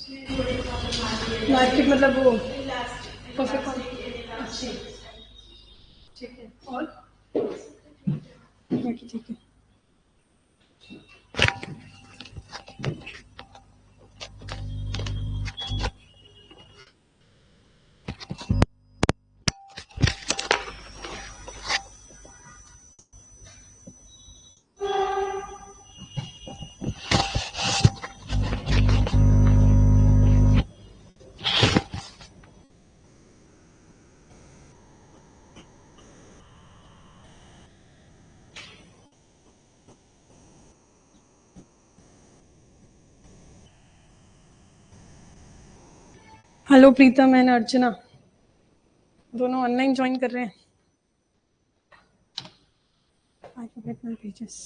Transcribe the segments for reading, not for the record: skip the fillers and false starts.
Elastic मतलब वो perfect. अच्छी, ठीक है। और बाकी ठीक है। हेलो प्रीतम एंड अर्चना, दोनों ऑनलाइन ज्वाइन कर रहे हैं। I forget my pages.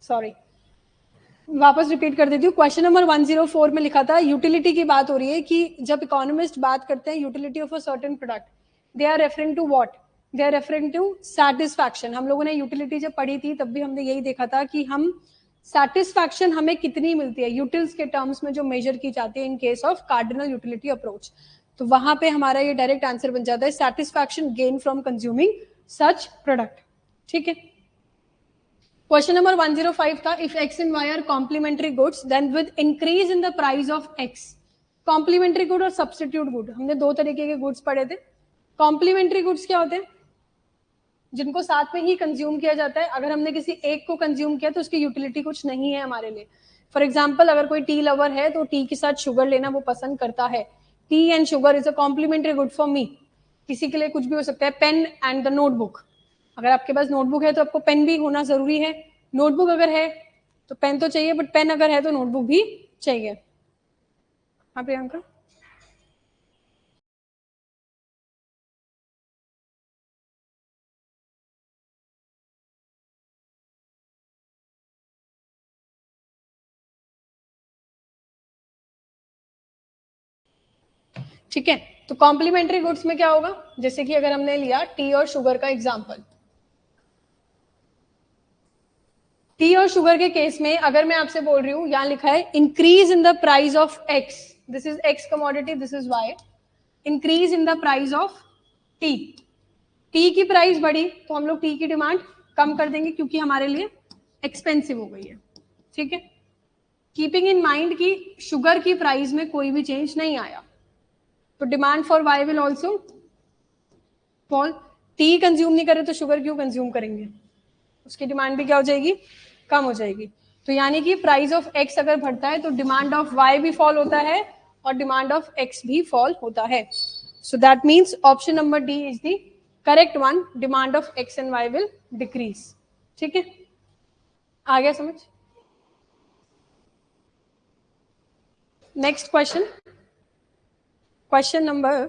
Sorry, वापस रिपीट कर देती हूँ। क्वेश्चन नंबर 104 में लिखा था, यूटिलिटी की बात हो रही है कि जब इकोनॉमिस्ट बात करते हैं utility of a certain product, they are referring to what? They are referring to satisfaction. हम लोगों ने यूटिलिटी जब पढ़ी थी तब भी हमने यही देखा था कि हम सैटिस्फैक्शन हमें कितनी मिलती है यूटिल्स के टर्म्स में जो मेजर की जाती है in case of cardinal utility approach. तो वहां पे हमारा ये डायरेक्ट आंसर बन जाता है satisfaction gain from consuming such product. ठीक है। क्वेश्चन नंबर 105 था, if X and Y are complementary goods then with increase in the price of X. Complementary good और सब्सटीट्यूट गुड, हमने दो तरीके के गुड्स पढ़े थे। कॉम्प्लीमेंट्री गुड्स क्या होते हैं? जिनको साथ में ही कंज्यूम किया जाता है। अगर हमने किसी एक को कंज्यूम किया तो उसकी यूटिलिटी कुछ नहीं है हमारे लिए। फॉर एग्जाम्पल, अगर कोई टी लवर है तो टी के साथ शुगर लेना वो पसंद करता है। Tea and sugar is a complementary good for me. किसी के लिए कुछ भी हो सकता है। पेन एंड द नोटबुक, अगर आपके पास नोटबुक है तो आपको पेन भी होना जरूरी है। नोटबुक अगर है तो पेन तो चाहिए, बट पेन अगर है तो नोटबुक भी चाहिए। हाँ प्रियंका। ठीक है, तो कॉम्प्लीमेंट्री गुड्स में क्या होगा, जैसे कि अगर हमने लिया टी और शुगर का एग्जांपल, टी और शुगर के केस में अगर मैं आपसे बोल रही हूं, यहां लिखा है increase in the price of X, this is X commodity, this is Y, increase in the price of tea, tea की प्राइस बढ़ी तो हम लोग टी की डिमांड कम कर देंगे क्योंकि हमारे लिए एक्सपेंसिव हो गई है। ठीक है, कीपिंग इन माइंड कि शुगर की प्राइस में कोई भी चेंज नहीं आया, तो demand for Y will also fall, tea consume नहीं करे तो शुगर क्यों कंज्यूम करेंगे, उसकी डिमांड भी क्या हो जाएगी, कम हो जाएगी। तो यानी कि प्राइस ऑफ एक्स अगर बढ़ता है तो डिमांड ऑफ वाई भी फॉल होता है और डिमांड ऑफ एक्स भी फॉल होता है। So that means option number D is the correct one, demand of X and Y will decrease. ठीक है, आ गया समझ। Next question, question number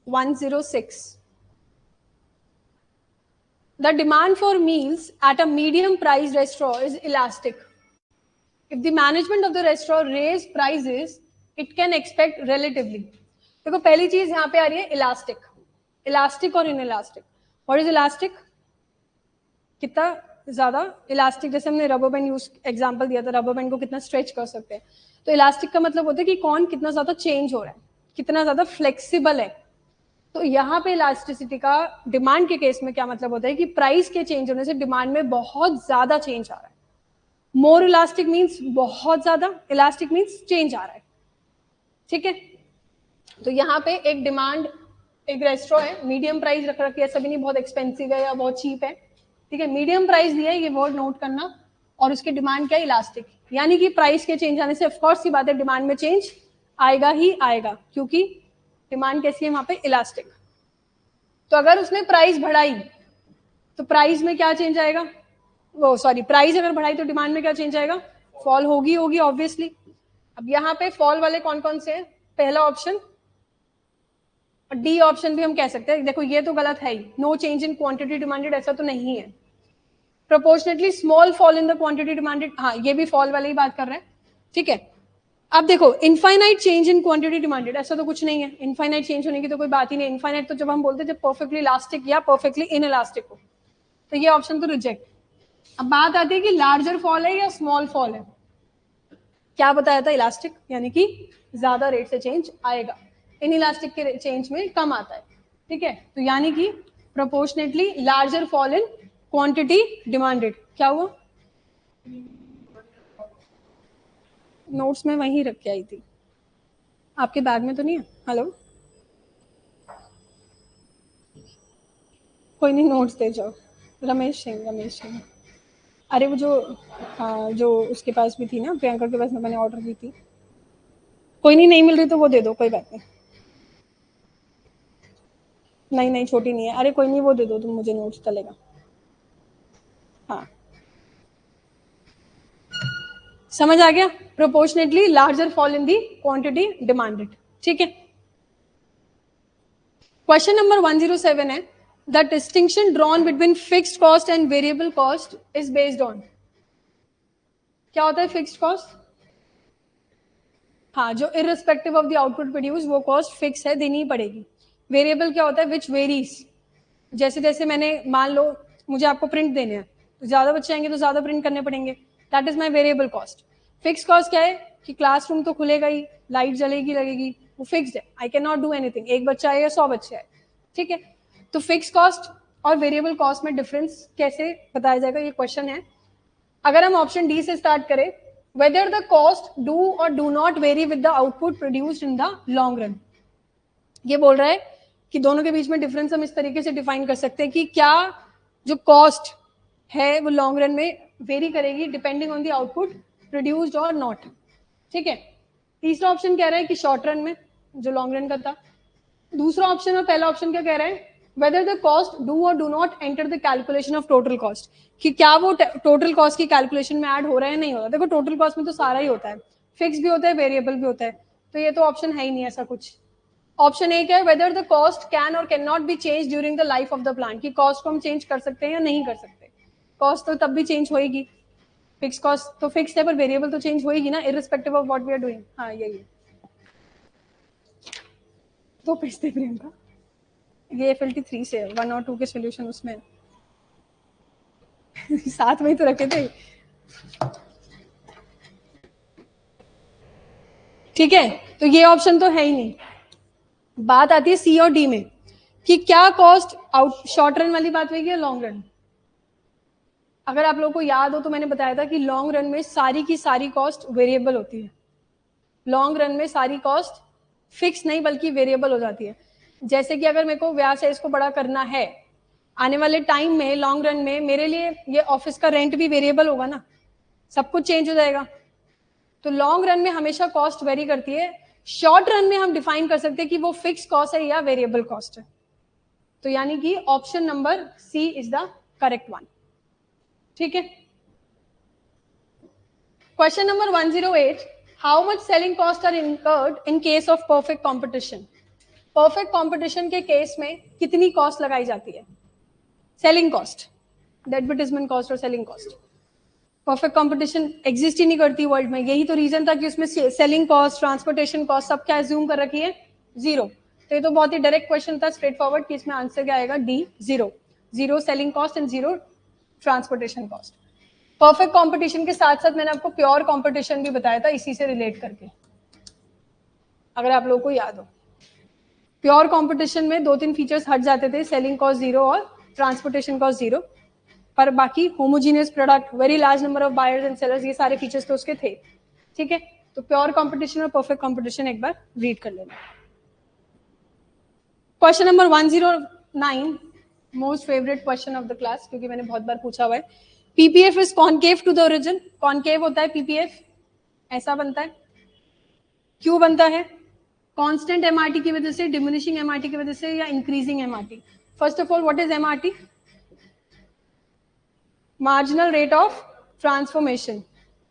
106, the demand for meals at a medium priced restaurant is elastic. If the management of the restaurant raise prices, it can expect relatively. देखो पहली चीज यहाँ पे आ रही है इलास्टिक, इलास्टिक और इनइलास्टिक। व्हाट इज इलास्टिक, कितना ज्यादा इलास्टिक, जैसे हमने रबर बैंड यूज एग्जांपल दिया था, रबर बैंड को कितना स्ट्रेच कर सकते हैं, तो इलास्टिक का मतलब होता है कि कौन कितना ज्यादा चेंज हो रहा है, कितना ज्यादा फ्लेक्सिबल है। तो यहाँ पे इलास्टिसिटी का डिमांड के केस में क्या मतलब होता है कि प्राइस के चेंज होने से डिमांड में बहुत ज्यादा चेंज आ रहा है। मोर इलास्टिक मीन्स बहुत ज्यादा, इलास्टिक मीन्स चेंज आ रहा है। ठीक है, तो यहाँ पे एक डिमांड, एक रेस्टोरेंट है, मीडियम प्राइस रख रखी है, सभी नहीं बहुत एक्सपेंसिव है या बहुत चीप है। ठीक है, मीडियम प्राइस दिया है, ये वर्ड नोट करना, और उसकी डिमांड क्या है, इलास्टिक, यानी कि प्राइस के चेंज आने से ऑफकोर्स की बात है डिमांड में चेंज आएगा ही आएगा, क्योंकि डिमांड कैसी है वहां पे, इलास्टिक। तो अगर उसने प्राइस बढ़ाई तो प्राइस में क्या चेंज आएगा, वो सॉरी प्राइस अगर बढ़ाई तो डिमांड में क्या चेंज आएगा, फॉल होगी होगी ऑब्वियसली। अब यहाँ पे फॉल वाले कौन कौन से हैं, पहला ऑप्शन और डी ऑप्शन भी हम कह सकते हैं। देखो ये तो गलत है ही, no change in quantity demanded ऐसा तो नहीं है, proportionately small fall in the quantity demanded, हाँ ये भी फॉल वाले ही बात कर रहे हैं। ठीक है, अब देखो infinite change in quantity demanded ऐसा तो कुछ नहीं है, इनफाइनाइट चेंज होने की तो कोई बात ही नहीं। इनफाइनाइट तो जब हम बोलते हैं जब परफेक्टली इलास्टिक या परफेक्टली इनइलास्टिक हो, तो ये ऑप्शन तो रिजेक्ट। अब बात आती है कि लार्जर फॉल है या स्मॉल फॉल है, क्या बताया था, इलास्टिक यानी कि ज्यादा रेट से चेंज आएगा, इनइलास्टिक के चेंज में कम आता है। ठीक है, तो यानी कि proportionately larger fall in quantity demanded. क्या हुआ, नोट्स में वहीं रख के आई थी, आपके बैग में तो नहीं है, हेलो कोई नहीं नोट्स दे जाओ, रमेश सिंह, अरे वो जो हाँ जो उसके पास भी थी ना, प्रियंका के पास में मैंने ऑर्डर की थी, कोई नहीं, नहीं मिल रही तो वो दे दो, कोई बात नहीं, नहीं नहीं छोटी नहीं है, अरे कोई नहीं वो दे दो तुम मुझे, नोट्स चलेगा। हाँ समझ आ गया, proportionately larger fall in the quantity demanded. ठीक है, क्वेश्चन नंबर 107 है, the distinction drawn between fixed cost and variable cost is based on, क्या होता है फिक्स्ड कॉस्ट, हाँ जो irrespective of the output produce वो कॉस्ट फिक्स है, देनी ही पड़ेगी। वेरिएबल क्या होता है, विच वेरीज, जैसे जैसे मैंने मान लो मुझे आपको प्रिंट देने हैं, तो ज्यादा बच्चे आएंगे तो ज्यादा प्रिंट करने पड़ेंगे, that is my variable cost. Fix cost क्या है कि क्लासरूम तो खुलेगा ही, लाइट जलेगी लगेगी, वो फिक्स्ड है, I can not do anything, एक बच्चा आए या 100 बच्चे आए। ठीक है, तो फिक्स कॉस्ट और वेरिएबल कॉस्ट में डिफरेंस कैसे बताया जाएगा, ये क्वेश्चन है। अगर हम ऑप्शन डी से स्टार्ट करें, whether the cost do or do not vary with the output produced in the long run, ये बोल रहा है कि दोनों के बीच में डिफरेंस हम इस तरीके से डिफाइन कर सकते हैं कि क्या जो कॉस्ट है वो लॉन्ग रन में वेरी करेगी depending on the output produced और नॉट। ठीक है, तीसरा ऑप्शन कह रहा है कि शॉर्ट रन में, जो लॉन्ग रन का था। दूसरा ऑप्शन और पहला ऑप्शन क्या कह रहा है, वेदर द कॉस्ट डू और do not enter the calculation of total cost, कि क्या वो टोटल कॉस्ट की कैलकुलेशन में ऐड हो रहा है नहीं हो रहा। देखो टोटल कॉस्ट में तो सारा ही होता है, फिक्स भी होता है वेरिएबल भी होता है, तो ये तो ऑप्शन है ही नहीं ऐसा कुछ। ऑप्शन ए क्या है, वेदर द कॉस्ट कैन और can not be change during the life of the plant, की कॉस्ट को हम चेंज कर सकते हैं या नहीं कर सकते। कॉस्ट तो तब भी चेंज होएगी, फिक्स कॉस्ट तो फिक्स है पर वेरिएबल तो चेंज होएगी ना, irrespective of what we are doing. हाँ यही है, तो पेज थे प्रियंका, ये FLT 3 से 1 और 2 के सोल्यूशन उसमें साथ में ही तो रखे थे। ठीक है, तो ये ऑप्शन तो है ही नहीं। बात आती है सी और डी में कि क्या कॉस्ट आउट शॉर्ट रन वाली बात होगी या लॉन्ग रन। अगर आप लोगों को याद हो तो मैंने बताया था कि लॉन्ग रन में सारी की सारी कॉस्ट वेरिएबल होती है। लॉन्ग रन में सारी कॉस्ट फिक्स नहीं बल्कि वेरिएबल हो जाती है। जैसे कि अगर मेरे को व्यास है इसको बड़ा करना है, आने वाले टाइम में लॉन्ग रन में मेरे लिए ये ऑफिस का रेंट भी वेरिएबल होगा ना, सब कुछ चेंज हो जाएगा। तो लॉन्ग रन में हमेशा कॉस्ट वेरी करती है। शॉर्ट रन में हम डिफाइन कर सकते हैं कि वो फिक्स कॉस्ट है या वेरिएबल कॉस्ट है। तो यानी कि option number C is the correct one. ठीक है, question number 108, how much selling cost are incurred in case of perfect competition. Perfect competition के केस में कितनी कॉस्ट लगाई जाती है? सेलिंग कॉस्ट, एडवर्टाइजमेंट कॉस्ट और selling cost. Perfect competition exist ही नहीं करती वर्ल्ड में, यही तो रीजन था कि उसमें सेलिंग कॉस्ट, ट्रांसपोर्टेशन कॉस्ट सब क्या एज्यूम कर रखी है? जीरो। तो ये तो बहुत ही डायरेक्ट क्वेश्चन था, स्ट्रेट फॉरवर्ड, कि इसमें आंसर क्या आएगा? D, zero. Zero selling cost and zero transportation cost. Perfect competition के साथ साथ मैंने आपको प्योर कंपटीशन भी बताया था इसी से रिलेट करके, अगर आप लोगों को याद हो। प्योर कंपटीशन में 2-3 फीचर्स हट जाते थे, सेलिंग कॉस्ट जीरो और ट्रांसपोर्टेशन कॉस्ट जीरो, पर बाकी homogeneous product, very large number of buyers and sellers, ये सारे फीचर्स तो उसके थे। ठीक है, तो प्योर कंपटीशन और परफेक्ट कंपटीशन एक बार रीड कर लेना। Question number 109, most favourite question of the class, क्योंकि मैंने बहुत बार पूछा हुआ है। PPF is concave to the origin. Concave होता है पीपीएफ, ऐसा बनता है। क्यों बनता है? कांस्टेंट एमआरटी की वजह से, डिमिनिशिंग एमआरटी की वजह से, या increasing MRT? First of all, what is MRT? Marginal rate of transformation.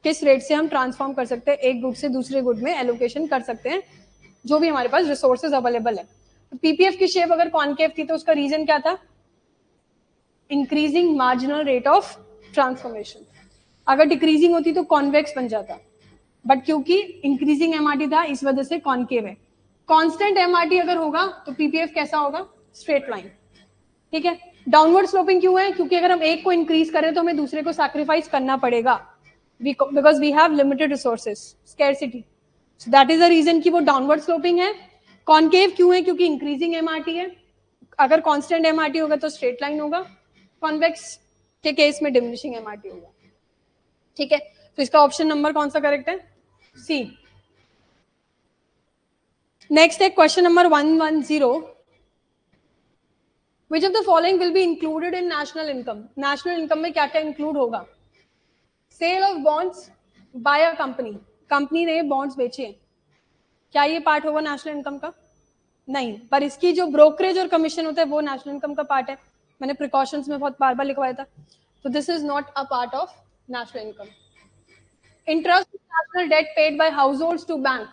किस रेट से हम ट्रांसफॉर्म कर सकते हैं, एक गुड से दूसरे गुड में एलोकेशन कर सकते हैं, जो भी हमारे पास रिसोर्सेज अवेलेबल है। तो पीपीएफ की शेप अगर कॉन्केव थी तो उसका रीजन क्या था? Increasing marginal rate of transformation. अगर डिक्रीजिंग होती तो कॉन्वेक्स बन जाता, बट क्योंकि इंक्रीजिंग एमआरटी था इस वजह से कॉन्केव है। कांस्टेंट एमआरटी अगर होगा तो पीपीएफ कैसा होगा? Straight line. ठीक है, डाउनवर्ड स्लोपिंग क्यों है? क्योंकि अगर हम एक को इंक्रीज करें तो हमें दूसरे को सैक्रिफाइस करना पड़ेगा, because we have limited resources, scarcity. So that is the reason कि वो डाउनवर्ड स्लोपिंग है। कॉन्केव क्यों है? क्योंकि इंक्रीजिंग एमआरटी है। अगर कांस्टेंट एमआरटी होगा तो स्ट्रेट लाइन होगा, कॉन्वेक्स के केस में डिमिनिशिंग एमआरटी होगा। ठीक है, तो इसका ऑप्शन नंबर कौन सा करेक्ट है? सी। नेक्स्ट है question number 110, Which of the following will be included in national income? National income में क्या क्या इंक्लूड होगा? Sale of bonds by a company, company ने बॉन्ड्स बेचे, क्या ये पार्ट होगा नेशनल इनकम का? नहीं, पर इसकी जो ब्रोकरेज और कमीशन होता है वो नेशनल इनकम का पार्ट है। मैंने प्रिकॉशंस में बहुत बार बार लिखवाया था। तो this is not a part of national income. Interest national debt paid by households to bank,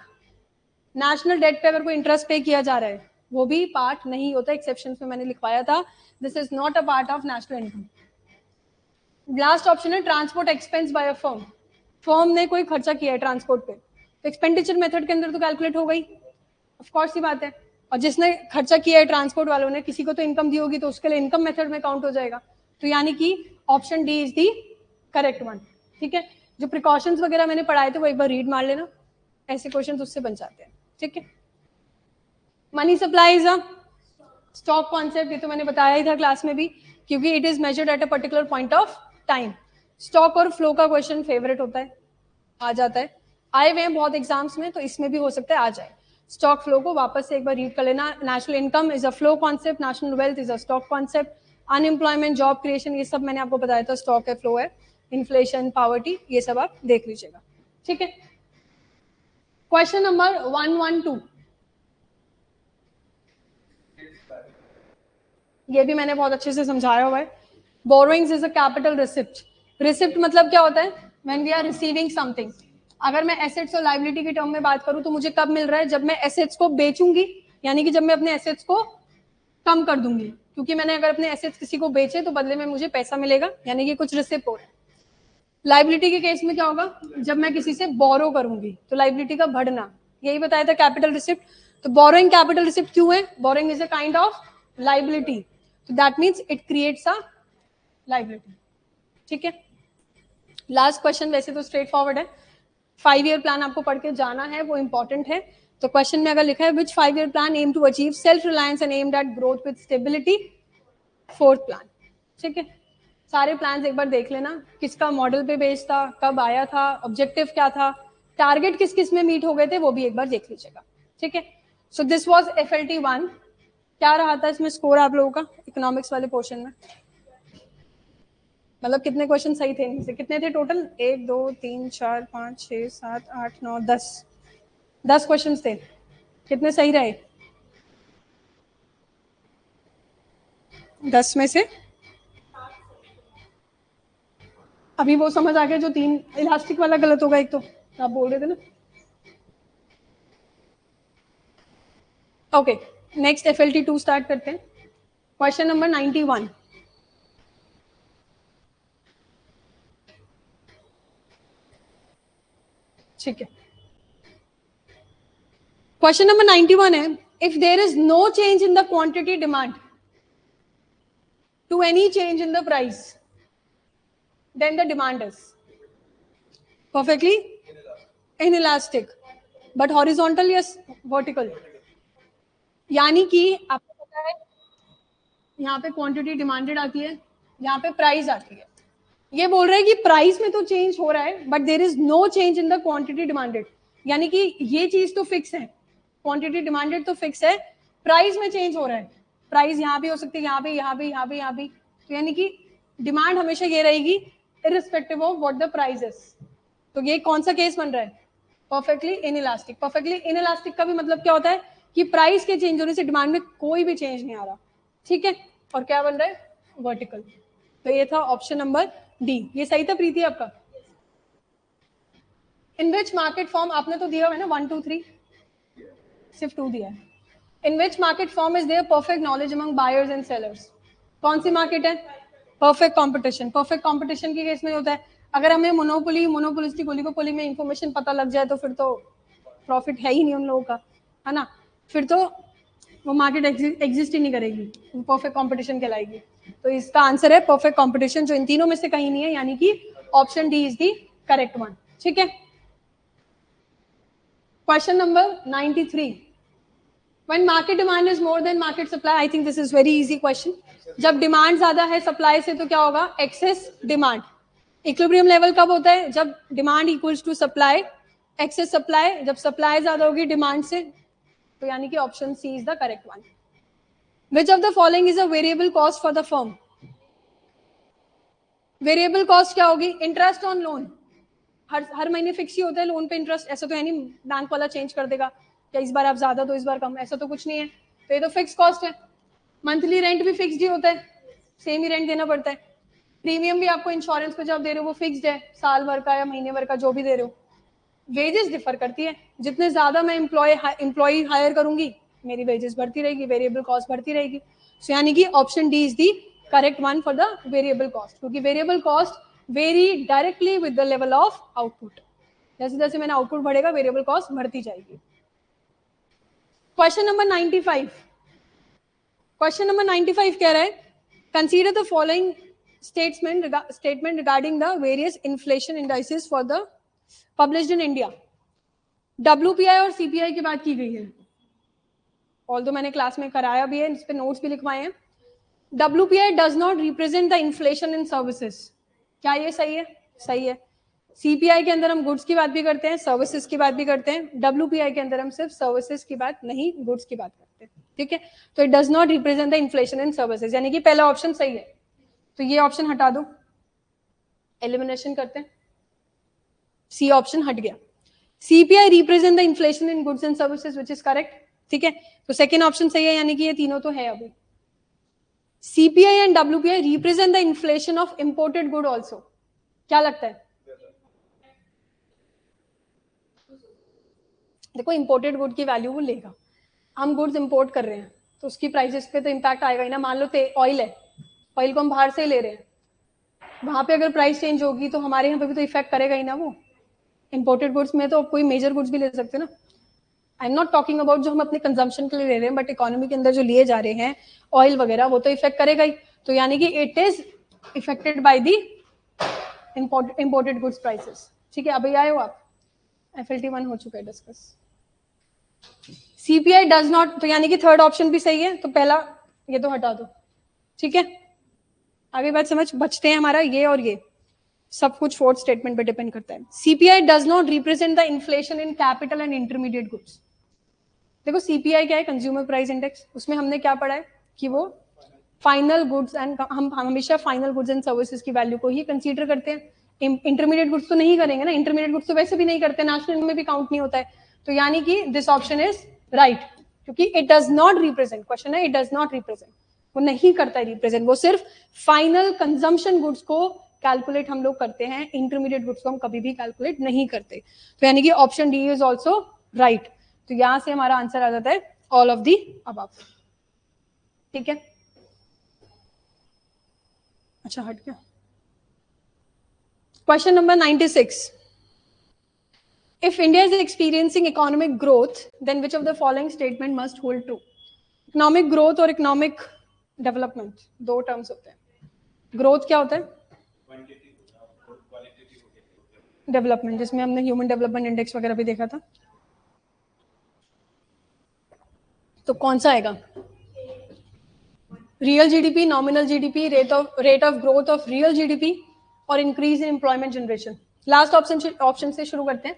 national debt पे अगर कोई इंटरेस्ट पे किया जा रहा है वो भी पार्ट नहीं होता, एक्सेप्शन में मैंने लिखवाया था। This is not a part of national income. Last option है transport expense by a firm, firm ने कोई खर्चा किया है ट्रांसपोर्ट पे, तो एक्सपेंडिचर मेथड के अंदर तो कैलकुलेट हो गई, ऑफ कोर्स ही बात है। और जिसने खर्चा किया है ट्रांसपोर्ट वालों ने, किसी को तो इनकम दी होगी, तो उसके लिए इनकम मेथड में काउंट हो जाएगा। तो यानी कि option D is the correct one. ठीक है, जो प्रिकॉशंस वगैरह मैंने पढ़ाए थे वो एक बार रीड मार लेना, ऐसे क्वेश्चन उससे बन जाते हैं। ठीक है, money supply is a stock concept, ये तो मैंने बताया ही था क्लास में भी, क्योंकि it is measured at a particular point of time. Stock और फ्लो का क्वेश्चन फेवरेट होता है, आ जाता है, आए हुए हैं बहुत एग्जाम्स में, तो इसमें भी हो सकता है आ जाए। स्टॉक फ्लो को वापस से एक बार रीड कर लेना। National income is a flow concept, national wealth is a stock concept, unemployment, job creation, ये सब मैंने आपको बताया था, स्टॉक है, फ्लो है, इन्फ्लेशन, पॉवर्टी, ये सब आप देख लीजिएगा। ठीक है, क्वेश्चन नंबर 112, ये भी मैंने बहुत अच्छे से समझाया हुआ है। Borrowings is a capital receipt. Receipt मतलब क्या होता है? When we are receiving something. अगर मैं एसेट्स और लायबिलिटी के टर्म में बात करूं तो मुझे कब मिल रहा है? जब मैं एसेट्स को बेचूंगी, यानी कि जब मैं अपने एसेट्स को कम कर दूंगी, क्योंकि मैंने अगर अपने एसेट्स किसी को बेचे तो बदले में मुझे पैसा मिलेगा, यानी कि कुछ रिसिप्ट हो रहा है। लायबिलिटी के केस में क्या होगा? जब मैं किसी से बोरो करूंगी तो लायबिलिटी का बढ़ना, यही बताया था कैपिटल रिसिप्ट। तो बोरोइंग कैपिटल रिसिप्ट क्यों है? Borrowing is a kind of liability, तो that means it creates a liability. ठीक है. लास्ट क्वेश्चन वैसे तो स्ट्रेट फॉरवर्ड है. 5 ईयर प्लान आपको पढ़ के जाना है, वो इंपॉर्टेंट है. तो क्वेश्चन में अगर लिखा है which 5 year plan aim to achieve self reliance and aimed at growth with stability, fourth plan. ठीक है. सारे प्लान्स एक बार देख लेना, किसका मॉडल पे बेस्ड था, कब आया था, ऑब्जेक्टिव क्या था, टारगेट किस किस में मीट हो गए थे, वो भी एक बार देख लीजिएगा. ठीक है. So this was FLT 1. क्या रहा था इसमें स्कोर आप लोगों का इकोनॉमिक्स वाले पोर्शन में? मतलब कितने क्वेश्चन सही थे इनमें से? कितने थे टोटल? 1 2 3 4 5 6 7 8 9 10 क्वेश्चन थे. कितने सही रहे? 10 में से अभी वो समझ आ गया जो 3 इलास्टिक वाला गलत होगा एक, तो आप बोल रहे थे ना. ओके, नेक्स्ट FLT 2 स्टार्ट करते हैं. Question number 91. ठीक है. क्वेश्चन नंबर 91 है, if there is no change in the quantity demand to any change in the price, then the demand is perfectly inelastic, but horizontal, yes, vertical. यानी कि आपको पता है यहाँ पे क्वांटिटी डिमांडेड आती है, यहाँ पे प्राइस आती है. ये बोल रहे हैं कि प्राइस में तो चेंज हो रहा है but there is no change in the quantity demanded. यानी कि ये चीज तो फिक्स है, क्वांटिटी डिमांडेड तो फिक्स है, प्राइस में चेंज हो रहा है. प्राइस यहाँ भी हो सकती है, यहाँ भी, यहाँ भी, यहाँ भी, यहाँ भी. तो यानी कि डिमांड हमेशा ये रहेगी irrespective of what the price is. तो ये कौन सा केस बन रहा है? Perfectly inelastic. परफेक्टली इनइलास्टिक का भी मतलब क्या होता है कि प्राइस के चेंज होने से डिमांड में कोई भी चेंज नहीं आ रहा. ठीक है. और क्या बन रहा है? वर्टिकल. तो ये था ऑप्शन नंबर डी. ये सही था प्रीति आपका? इन विच मार्केट फॉर्म, आपने तो दिया हुआ है ना 1 2 3, सिर्फ 2 दिया है. In which market form is there perfect knowledge among buyers and sellers? कौन सी मार्केट है? Perfect competition. परफेक्ट कंपटीशन के केस में होता है अगर हमें मोनोपोलिस्टिक ओलिगोपोली में इंफॉर्मेशन पता लग जाए तो फिर तो प्रॉफिट है ही नहीं उन लोगों का, है ना. फिर तो वो मार्केट एग्जिस्ट ही नहीं करेगी, परफेक्ट कंपटीशन कहलाएगी. तो इसका आंसर है परफेक्ट कंपटीशन, जो इन तीनों में से कहीं नहीं है, यानी कि option D is the correct one. ठीक है. Question number 93. When market demand is more than market supply, I think this is very easy question. जब डिमांड ज्यादा है सप्लाई से तो क्या होगा? Excess demand. इक्विलिब्रियम लेवल कब होता है? जब demand equals to supply, excess supply. जब सप्लाई ज्यादा होगी डिमांड से, तो यानी कि option C is the correct one. Which of the following is a variable cost for the firm? Variable cost क्या होगी? Interest on loan. हर महीने फिक्स ही होता है लोन पे इंटरेस्ट. ऐसा तो है नहीं बैंक वाला चेंज कर देगा या इस बार आप ज्यादा तो इस बार कम, ऐसा तो कुछ नहीं है. तो ये तो फिक्स कॉस्ट है. मंथली रेंट भी फिक्स्ड ही होता है, सेम ही रेंट देना पड़ता है. प्रीमियम भी आपको इंश्योरेंस पे जब दे रहे हो वो फिक्स्ड है, साल भर का या महीने भर का जो भी दे रहे हो. वेजेस डिफर करती है. जितने ज्यादा मैं एम्प्लॉय हायर करूंगी मेरी वेजेस बढ़ती रहेगी, वेरिएबल कॉस्ट बढ़ती रहेगी. सो यानी कि option D is the correct one for the variable cost, क्योंकि variable cost vary directly with the level of output. जैसे जैसे मैंने आउटपुट बढ़ेगा वेरिएबल कॉस्ट बढ़ती जाएगी. Question number 95. क्वेश्चन नंबर 95 कह रहा है consider the following statement regarding the various inflation indices for the published in India. WPI और CPI की बात की गई है, ऑल्दो मैंने क्लास में कराया भी है, इस पे नोट्स भी लिखवाए हैं. WPI does not represent the inflation in services. क्या ये सही है? सही है. CPI के अंदर हम गुड्स की बात भी करते हैं, सर्विसेज की बात भी करते हैं. WPI के अंदर हम सिर्फ सर्विसेज की बात नहीं, गुड्स की बात करते हैं. ठीक है. तो it does not represent the inflation in services, यानी कि पहला ऑप्शन सही है. तो ये ऑप्शन हटा दो, एलिमिनेशन करते हैं. सी ऑप्शन हट गया. CPI represent the inflation in goods and services which is correct. ठीक है. तो सेकेंड ऑप्शन सही है, यानी कि ये तीनों तो है. अभी CPI and WPI represent the inflation of imported good also. क्या लगता है? देखो इंपोर्टेड गुड की वैल्यू वो लेगा. हम गुड्स इंपोर्ट कर रहे हैं तो उसकी प्राइसेस पे तो इम्पैक्ट आएगा ही ना. मान लो ऑयल है, ऑयल को हम बाहर से ही ले रहे हैं, वहां पे अगर प्राइस चेंज होगी तो हमारे यहाँ पे भी तो इफेक्ट करेगा ही ना वो. इंपोर्टेड गुड्स में तो कोई मेजर गुड्स भी ले सकते ना. I am not talking about जो हम अपने कंजम्पशन के लिए ले रहे हैं, बट इकोनॉमी के अंदर जो लिए जा रहे हैं ऑयल वगैरह, वो तो इफेक्ट करेगा ही. तो यानी कि it is affected by the imported goods prices. ठीक है, अभी आए हो आप? FLT1 हो चुका है डिस्कस. CPI डज नॉट, तो यानी कि थर्ड ऑप्शन भी सही है. तो पहला ये तो हटा दो. ठीक है, आगे बात समझ बचते हैं हमारा ये और ये सब कुछ फोर्थ स्टेटमेंट पे डिपेंड करता है. CPI does not represent the inflation in capital and intermediate goods. देखो CPI क्या है? Consumer price index. उसमें हमने क्या पढ़ा है कि वो फाइनल गुड्स एंड, हम हमेशा फाइनल गुड्स एंड सर्विसेज की वैल्यू को ही कंसीडर करते हैं. इंटरमीडिएट गुड्स तो नहीं करेंगे ना. इंटरमीडिएट गुड्स तो वैसे भी नहीं करते, नेशनल में भी काउंट नहीं होता है. तो यानी कि दिस ऑप्शन इज राइट, क्योंकि it does not represent. Question है, इट डज नॉट रिप्रेजेंट. वो नहीं करता है रिप्रेजेंट. वो सिर्फ फाइनल कंजम्पशन गुड्स को कैलकुलेट हम लोग करते हैं. इंटरमीडिएट गुड्स को हम कभी भी कैलकुलेट नहीं करते. तो यानी कि option D is also right. तो यहां से हमारा आंसर आ जाता है ऑल ऑफ दी अबव. ठीक है, अच्छा हट गया. Question number 96. If India is experiencing economic growth, then which of the following statement must hold true? Economic growth और economic development दो terms होते हैं. Growth क्या होता है? Development, जिसमें हमने Human Development Index वगैरह भी देखा था. तो कौन सा आएगा? Real GDP, nominal GDP, rate of growth of real GDP और increase in employment generation. Last option से शुरू करते हैं.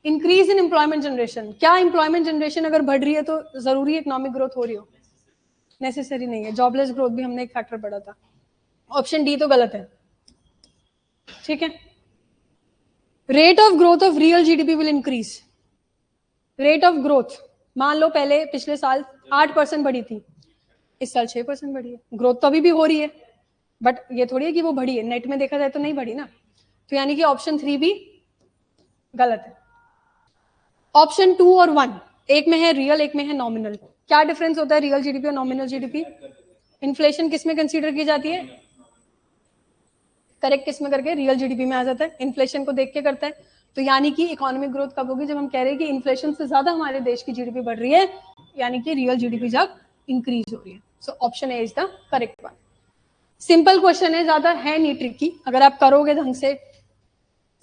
Increase in employment generation. क्या एम्प्लॉयमेंट जनरेशन अगर बढ़ रही है तो जरूरी इकोनॉमिक ग्रोथ हो रही हो? नेसेसरी नहीं है. जॉबलेस ग्रोथ भी हमने एक फैक्टर पढ़ा था. ऑप्शन डी तो गलत है. ठीक है, rate of growth of real GDP will increase. Rate of growth, मान लो पहले पिछले साल 8% बढ़ी थी, इस साल 6% बढ़ी है. ग्रोथ तो अभी भी हो रही है, बट ये थोड़ी है कि वो बढ़ी है. नेट में देखा जाए तो नहीं बढ़ी ना. तो यानी कि ऑप्शन 3 भी गलत है. ऑप्शन 2 और 1, एक में है रियल, एक में है नॉमिनल. क्या डिफरेंस होता है रियल जीडीपी और नॉमिनल जीडीपी? इन्फ्लेशन किस में कंसीडर की जाती है? करेक्ट किस में करके? रियल जीडीपी में आ जाता है. इन्फ्लेशन को देख के करता है. तो यानी कि इकोनॉमिक ग्रोथ कब होगी? जब हम कह रहे हैं कि इन्फ्लेशन से ज्यादा हमारे देश की जीडीपी बढ़ रही है, यानी कि रियल जीडीपी जब इंक्रीज हो रही है. So option A is the correct one. Simple question है, ज्यादा है नहीं ट्रिकी. अगर आप करोगे ढंग से.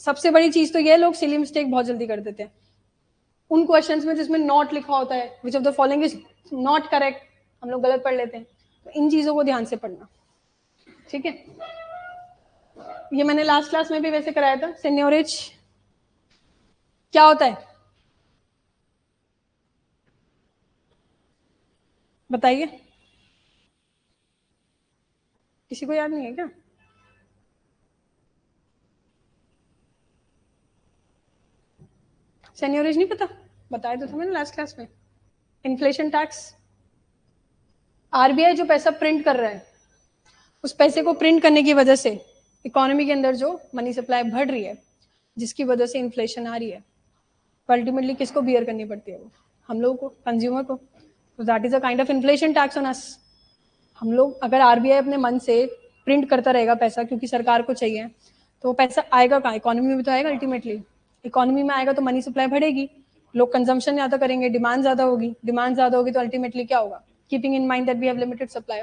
सबसे बड़ी चीज तो ये, लोग सिली मिस्टेक बहुत जल्दी कर देते हैं उन क्वेश्चंस में जिसमें नॉट लिखा होता है. विच of the following is not correct, हम लोग गलत पढ़ लेते हैं. तो इन चीजों को ध्यान से पढ़ना. ठीक है, ये मैंने लास्ट क्लास में भी वैसे कराया था. सीनियरेज क्या होता है बताइए? किसी को याद नहीं है क्या? सीनियरेज नहीं पता? बताया तो था मैंने लास्ट क्लास में. Inflation tax. आरबीआई जो पैसा प्रिंट कर रहा है, उस पैसे को प्रिंट करने की वजह से इकोनॉमी के अंदर जो मनी सप्लाई बढ़ रही है, जिसकी वजह से इन्फ्लेशन आ रही है, अल्टीमेटली किसको बियर करनी पड़ती है? वो हम लोगों को, कंज्यूमर को. तो that is a kind of inflation tax on us. हम लोग, अगर आरबीआई अपने मन से प्रिंट करता रहेगा पैसा क्योंकि सरकार को चाहिए, तो वो पैसा आएगा कहाँ? इकोनॉमी में भी तो आएगा. अल्टीमेटली इकोनॉमी में आएगा तो मनी सप्लाई बढ़ेगी, लोग कंजम्पशन ज्यादा करेंगे, डिमांड ज्यादा होगी. डिमांड ज्यादा होगी तो अल्टीमेटली क्या होगा? Keeping in mind that we have limited supply,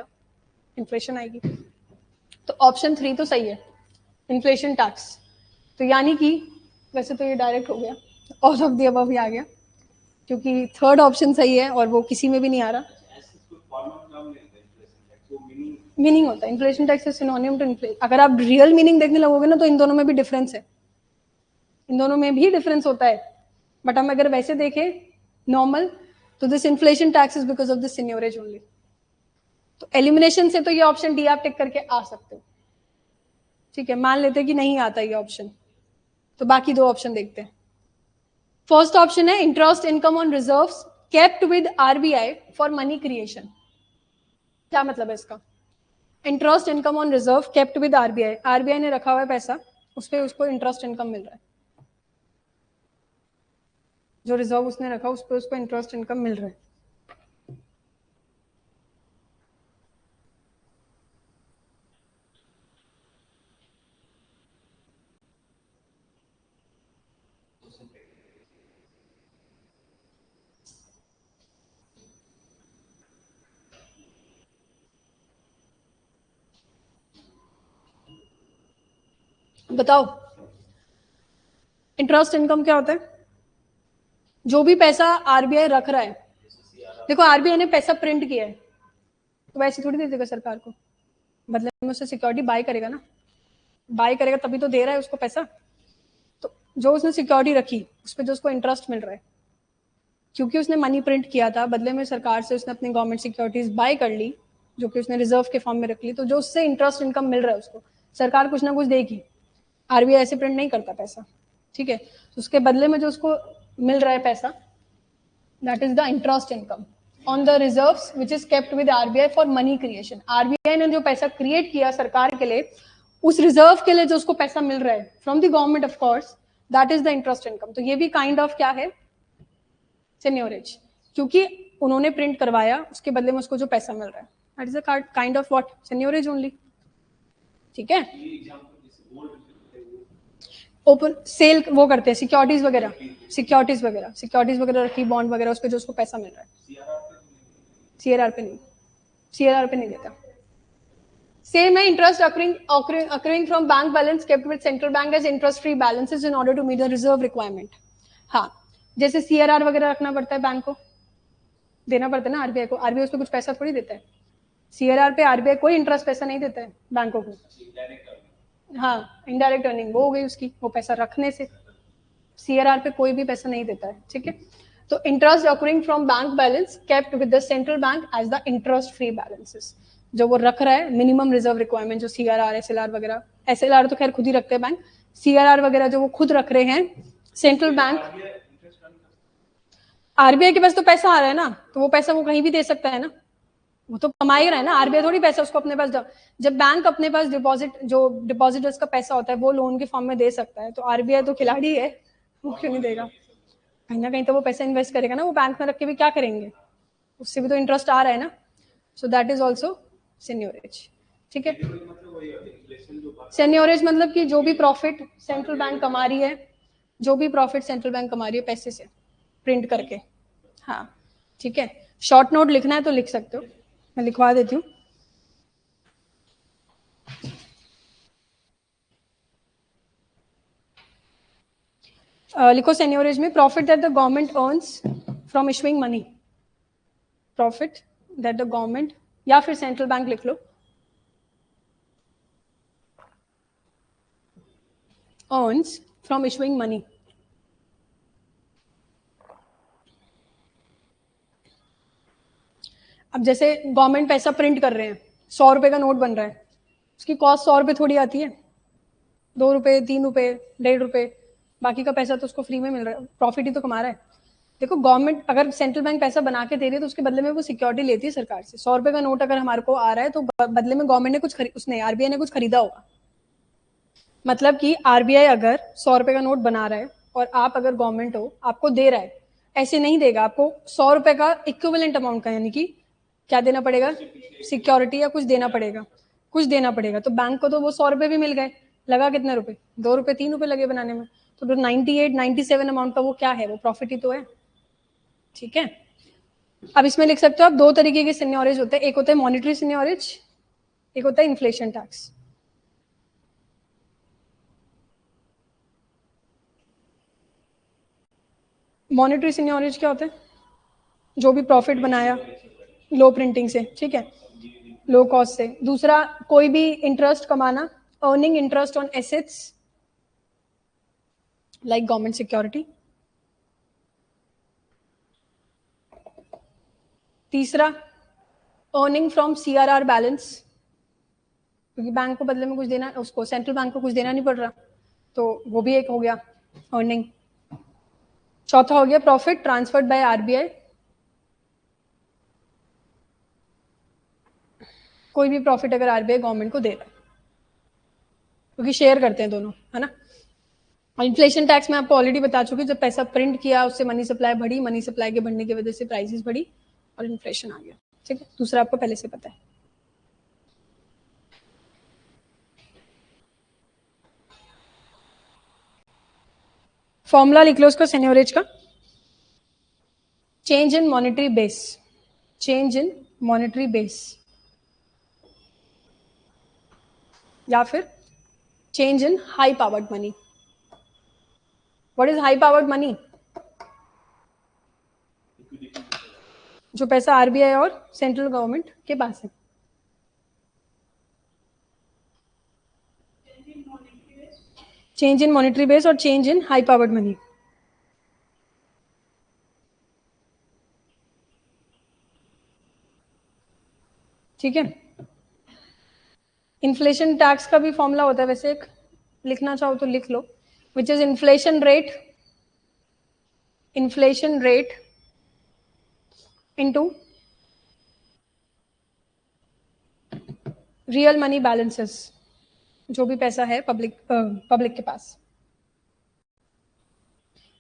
inflation आएगी. तो ऑप्शन 3 तो सही है, इन्फ्लेशन टैक्स. तो यानी कि वैसे तो ये डायरेक्ट हो गया, ऑल ऑफ द अबव ही आ गया, क्योंकि थर्ड ऑप्शन सही है और वो किसी में भी नहीं आ रहा. मीनिंग होता है inflation tax is synonym to inflation. अगर आप रियल मीनिंग देखने लगोगे ना, तो इन दोनों में भी डिफरेंस है. इन दोनों में भी डिफरेंस होता है. बट हम अगर वैसे देखें नॉर्मल, तो this inflation tax is because of this seigniorage only. तो एलिमिनेशन से तो ये ऑप्शन डी आप टिक करके आ सकते हो. ठीक है, मान लेते हैं कि नहीं आता ये ऑप्शन, तो बाकी दो ऑप्शन देखते हैं. फर्स्ट ऑप्शन है interest income on reserves kept with RBI for money creation. क्या मतलब है इसका? Interest income on reserve kept with RBI. RBI ने रखा हुआ है पैसा, उस पर उसको इंटरेस्ट इनकम मिल रहा है. जो रिजर्व उसने रखा उस पर उसको इंटरेस्ट इनकम मिल रहा है. बताओ इंटरेस्ट इनकम क्या होता है? जो भी पैसा आरबीआई रख रहा है, देखो आरबीआई ने पैसा प्रिंट किया है तो वैसे थोड़ी दे देगा सरकार को, बदले में उससे सिक्योरिटी बाय करेगा ना, बाय करेगा तभी तो दे रहा है उसको पैसा। तो जो उसने सिक्योरिटी रखी उस पर जो उसको इंटरेस्ट मिल रहा है, क्योंकि उसने मनी प्रिंट किया था, बदले में सरकार से उसने अपनी गवर्नमेंट सिक्योरिटीज बाय कर ली जो कि उसने रिजर्व के फॉर्म में रख ली, तो जो उससे इंटरेस्ट इनकम मिल रहा है उसको सरकार कुछ ना कुछ देगी। आरबीआई ऐसे प्रिंट नहीं करता पैसा, ठीक है? तो उसके बदले में जो उसको मिल रहा है पैसा, that is the interest income on the reserves which is kept with RBI for money creation. RBI ने जो पैसा क्रिएट किया सरकार के लिए, उस रिजर्व के लिए जो उसको पैसा मिल रहा है from the government of course, that is the interest income. तो ये भी काइंड ऑफ क्या है? सेन्योरेज, क्योंकि उन्होंने प्रिंट करवाया, उसके बदले में उसको जो पैसा मिल रहा है, that is a kind of what? Seigniorage only, ठीक है? ओपन सेल वो करते हैं सिक्योरिटीज वगैरह, सिक्योरिटीज वगैरह रखी, बॉन्ड वगैरह, उस पर जो उसको पैसा मिल रहा है। सीआरआर पे नहीं, सीआरआर पे नहीं देता। सेम है interest accruing from bank balance kept with central bank as interest free balances in order to meet the reserve requirement. हाँ, जैसे सीआरआर वगैरह रखना पड़ता है, बैंक को देना पड़ता है ना आरबीआई को, आरबीआई उस पर कुछ पैसा थोड़ी देता है। सीआरआर पे आरबीआई कोई इंटरेस्ट पैसा नहीं देता है बैंकों को। हाँ, इनडायरेक्ट अर्निंग वो हो गई उसकी, वो पैसा रखने से। सीआरआर पे कोई भी पैसा नहीं देता है, ठीक है? तो interest accruing from bank balance kept with the central bank as the interest free balances, जो वो रख रहा है मिनिमम रिजर्व रिक्वायरमेंट, जो सीआरआर एसएलआर वगैरह, एसएलआर तो खैर खुद ही रखते हैं बैंक, सीआरआर वगैरह जो वो खुद रख रहे हैं सेंट्रल बैंक। आरबीआई के पास तो पैसा आ रहा है ना, तो वो पैसा वो कहीं भी दे सकता है ना, वो तो कमा ही रहा है ना। आरबीआई थोड़ी पैसा उसको अपने पास, जब बैंक अपने पास डिपॉजिट, जो डिपॉजिटर्स का पैसा होता है वो लोन के फॉर्म में दे सकता है, तो आरबीआई तो खिलाड़ी है, वो क्यों नहीं देगा? कहीं ना कहीं तो वो पैसा इन्वेस्ट करेगा ना, वो बैंक में रख के भी क्या करेंगे, उससे भी तो इंटरेस्ट आ रहा है ना। सो दैट इज ऑल्सो सेन्योरेज, ठीक है? सेन्योरेज मतलब कि जो भी प्रॉफिट सेंट्रल बैंक कमा रही है, जो भी प्रॉफिट सेंट्रल बैंक कमा रही है पैसे से प्रिंट करके। हाँ, ठीक है? शॉर्ट नोट लिखना है तो लिख सकते हो, मैं लिखवा देती हूँ। लिखो सेन्योरेज में, profit that the government earns from issuing money, profit that the government, या फिर सेंट्रल बैंक लिख लो, अर्न्स फ्रॉम इशुइंग मनी। अब जैसे गवर्नमेंट पैसा प्रिंट कर रहे हैं, 100 रुपए का नोट बन रहा है, उसकी कॉस्ट 100 रुपए थोड़ी आती है, 2 रुपए, 3 रुपए, 1.5 रुपए, बाकी का पैसा तो उसको फ्री में मिल रहा है, प्रॉफिट ही तो कमा रहा है। देखो गवर्नमेंट अगर सेंट्रल बैंक पैसा बना के दे रही है तो उसके बदले में वो सिक्योरिटी लेती है सरकार से। 100 रुपए का नोट अगर हमारे को आ रहा है तो बदले में गवर्नमेंट ने कुछ उसने आरबीआई ने कुछ खरीदा होगा। मतलब कि आरबीआई अगर 100 रुपए का नोट बना रहा है और आप अगर गवर्नमेंट हो, आपको दे रहा है, ऐसे नहीं देगा आपको 100 रुपए का इक्विवेलेंट अमाउंट का, यानी कि क्या देना पड़ेगा? सिक्योरिटी या कुछ देना पड़ेगा, कुछ देना पड़ेगा। तो बैंक को तो वो 100 रुपए भी मिल गए, लगा कितने रुपए? 2 रुपए 3 रुपए लगे बनाने में, तो 98 97 अमाउंट का वो क्या है? वो प्रॉफिट ही तो है, ठीक है? अब इसमें लिख सकते हो आप, दो तरीके के सेन्योरेज होते हैं, एक होता है मॉनिटरी सेन्योरेज, एक होता है इन्फ्लेशन टैक्स। मॉनिटरी सेन्योरेज क्या होता है? जो भी प्रॉफिट बनाया लो प्रिंटिंग से, ठीक है, लो कॉस्ट से। दूसरा, कोई भी इंटरेस्ट कमाना, earning interest on assets like government security. तीसरा, अर्निंग फ्रॉम सीआरआर बैलेंस, क्योंकि बैंक को बदले में कुछ देना, उसको सेंट्रल बैंक को कुछ देना नहीं पड़ रहा, तो वो भी एक हो गया अर्निंग। चौथा हो गया प्रॉफिट ट्रांसफर्ड बाय आरबीआई, कोई भी प्रॉफिट अगर आरबीआई गवर्नमेंट को दे रहा है, क्योंकि शेयर करते हैं दोनों, है ना। और इन्फ्लेशन टैक्स में आपको ऑलरेडी बता चुकी, जब पैसा प्रिंट किया उससे मनी सप्लाई बढ़ी, मनी सप्लाई के बढ़ने की वजह से प्राइसेस बढ़ी और इन्फ्लेशन आ गया, ठीक है? दूसरा आपको पहले से पता है। फॉर्मूला लिख लो उसका सेन्योरेज का, change in monetary base, change in monetary base, या फिर change in high powered money. What is high powered money? जो पैसा आरबीआई और सेंट्रल गवर्नमेंट के पास है. चेंज इन मॉनेटरी बेस और change in high powered money. ठीक है. इन्फ्लेशन टैक्स का भी फॉर्मूला होता है वैसे, एक लिखना चाहो तो लिख लो, which is inflation rate into real money balances, जो भी पैसा है पब्लिक के पास.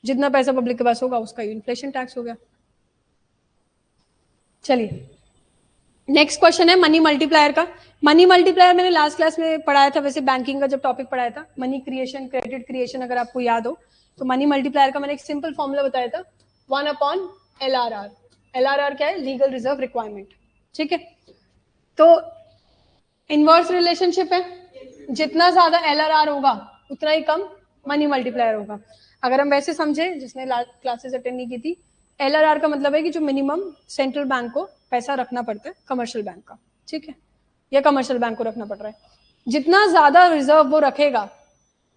जितना पैसा पब्लिक के पास होगा उसका इन्फ्लेशन टैक्स हो गया. चलिए नेक्स्ट क्वेश्चन है मनी मल्टीप्लायर का. मनी मल्टीप्लायर मैंने लास्ट क्लास में पढ़ाया था, वैसे बैंकिंग का जब टॉपिक पढ़ाया था, मनी क्रिएशन क्रेडिट क्रिएशन, अगर आपको याद हो तो मनी मल्टीप्लायर का मैंने एक सिंपल फॉर्मूला बताया था, 1/LRR. LRR क्या है? Legal reserve requirement. ठीक है. तो इनवर्स रिलेशनशिप है, जितना ज्यादा LRR होगा उतना ही कम मनी मल्टीप्लायर होगा. अगर हम वैसे समझे, जिसने क्लासेस अटेंड नहीं की थी, LRR का मतलब है कि जो मिनिमम सेंट्रल बैंक को पैसा रखना पड़ता है कमर्शियल बैंक का. ठीक है. या कमर्शियल बैंक को रखना पड़ रहा है, जितना ज्यादा रिजर्व वो रखेगा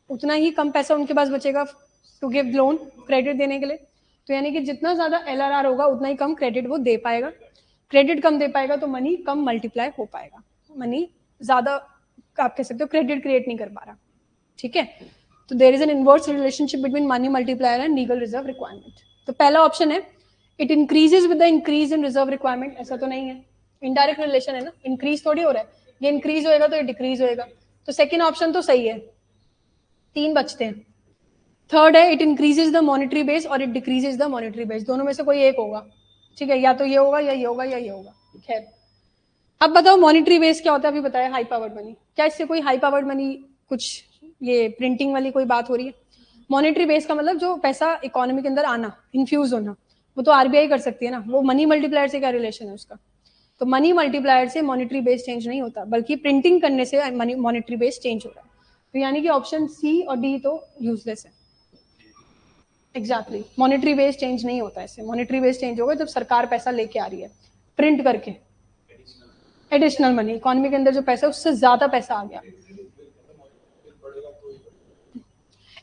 उतना ही कम पैसा उनके पास बचेगा टू गिव लोन, क्रेडिट देने के लिए. तो यानी कि जितना ज्यादा LRR होगा उतना ही कम क्रेडिट वो दे पाएगा. क्रेडिट कम दे पाएगा तो मनी कम मल्टीप्लाई हो पाएगा. मनी ज्यादा आप कह सकते हो क्रेडिट क्रिएट नहीं कर पा रहा. ठीक है. तो there is an inverse relationship between money multiplier and legal reserve requirement. तो पहला ऑप्शन है it increases with the increase in reserve requirement. ऐसा तो नहीं है, इनडायरेक्ट रिलेशन है ना, इंक्रीज थोड़ी हो रहा है. ये इंक्रीज होएगा तो ये डिक्रीज होएगा. तो सेकेंड ऑप्शन तो सही है. 3 बचते हैं. थर्ड है it increases the monetary base और it decreases the monetary base. दोनों में से कोई एक होगा. ठीक है. या तो ये होगा या ये होगा या ये होगा. खैर अब बताओ मॉनेटरी बेस क्या होता है. अभी बताया हाई पावर्ड मनी. क्या इससे कोई हाई पावर्ड मनी कुछ ये प्रिंटिंग वाली कोई बात हो रही है? मॉनेटरी बेस का मतलब जो पैसा इकोनॉमी के अंदर आना, इन्फ्यूज होना, वो तो आरबीआई कर सकती है ना. वो मनी मल्टीप्लायर से क्या रिलेशन है उसका? तो मनी मल्टीप्लायर से मॉनेटरी बेस चेंज नहीं होता, बल्कि प्रिंटिंग करने से मॉनेटरी बेस चेंज हो रहा है. तो यानी कि ऑप्शन सी और डी तो यूजलेस है. एग्जैक्टली. मॉनेटरी बेस चेंज नहीं होता ऐसे. मॉनेटरी बेस चेंज होगा जब सरकार पैसा लेके आ रही है प्रिंट करके, एडिशनल मनी. इकोनॉमी के अंदर जो पैसा है उससे ज्यादा पैसा आ गया,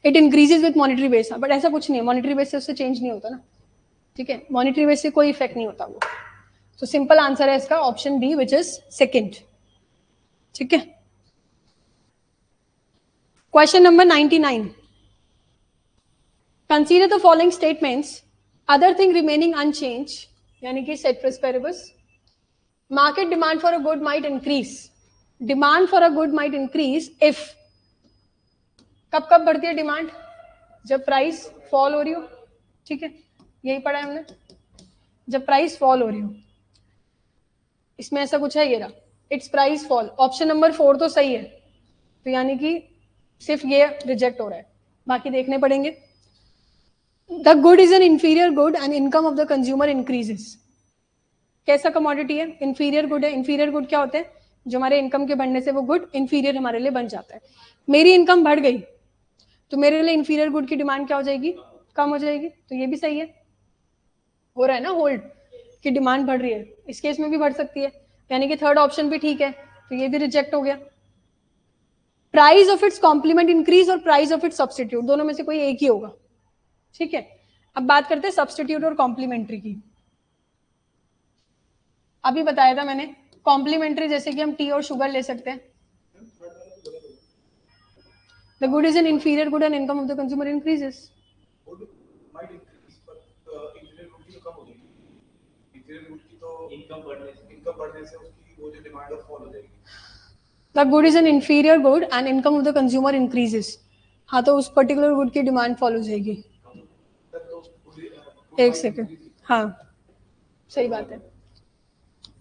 it increases with monetary base. But ऐसा कुछ नहीं है, मॉनेटरी बेस से उससे चेंज नहीं होता ना. ठीक है. मॉनेटरी बेस से कोई इफेक्ट नहीं होता वो. तो सिंपल आंसर है इसका option B which is second. ठीक है. Question number 99. Consider the following statements, other thing remaining unchanged, यानी कि ceteris paribus. Market demand for a good might increase. Demand for a good might increase if. कब कब बढ़ती है demand? जब price fall हो रही हो. ठीक है. यही पढ़ा है हमने. जब प्राइस फॉल हो रही हो. इसमें ऐसा कुछ है, ये रहा it's price fall. Option number 4 तो सही है. तो यानी कि सिर्फ ये रिजेक्ट हो रहा है, बाकी देखने पड़ेंगे. The good is an inferior good and income of the consumer increases. कैसा कमोडिटी है? इंफीरियर गुड है. इंफीरियर गुड क्या होते हैं? जो हमारे इनकम के बढ़ने से वो गुड इंफीरियर हमारे लिए बन जाता है. मेरी इनकम बढ़ गई तो मेरे लिए इंफीरियर गुड की डिमांड क्या हो जाएगी? कम हो जाएगी. तो ये भी सही है. हो रहा है ना होल्ड की डिमांड बढ़ रही है. इस केस में भी बढ़ सकती है, यानी कि थर्ड ऑप्शन भी ठीक है. तो ये भी रिजेक्ट हो गया. Price of its complement increase और प्राइस ऑफ इट्स सब्सटीट्यूट, दोनों में से कोई एक ही होगा. ठीक है. अब बात करते हैं सब्सटीट्यूट और कॉम्प्लीमेंट्री की. अभी बताया था मैंने कॉम्प्लीमेंट्री जैसे कि हम टी और शुगर ले सकते हैं. The good is an inferior good and income of the consumer increases. The good is an inferior good and income of the consumer increases. हाँ, तो उस पर्टिकुलर गुड की डिमांड फॉलो हो जाएगी. एक सेकेंड. हाँ सही बात है.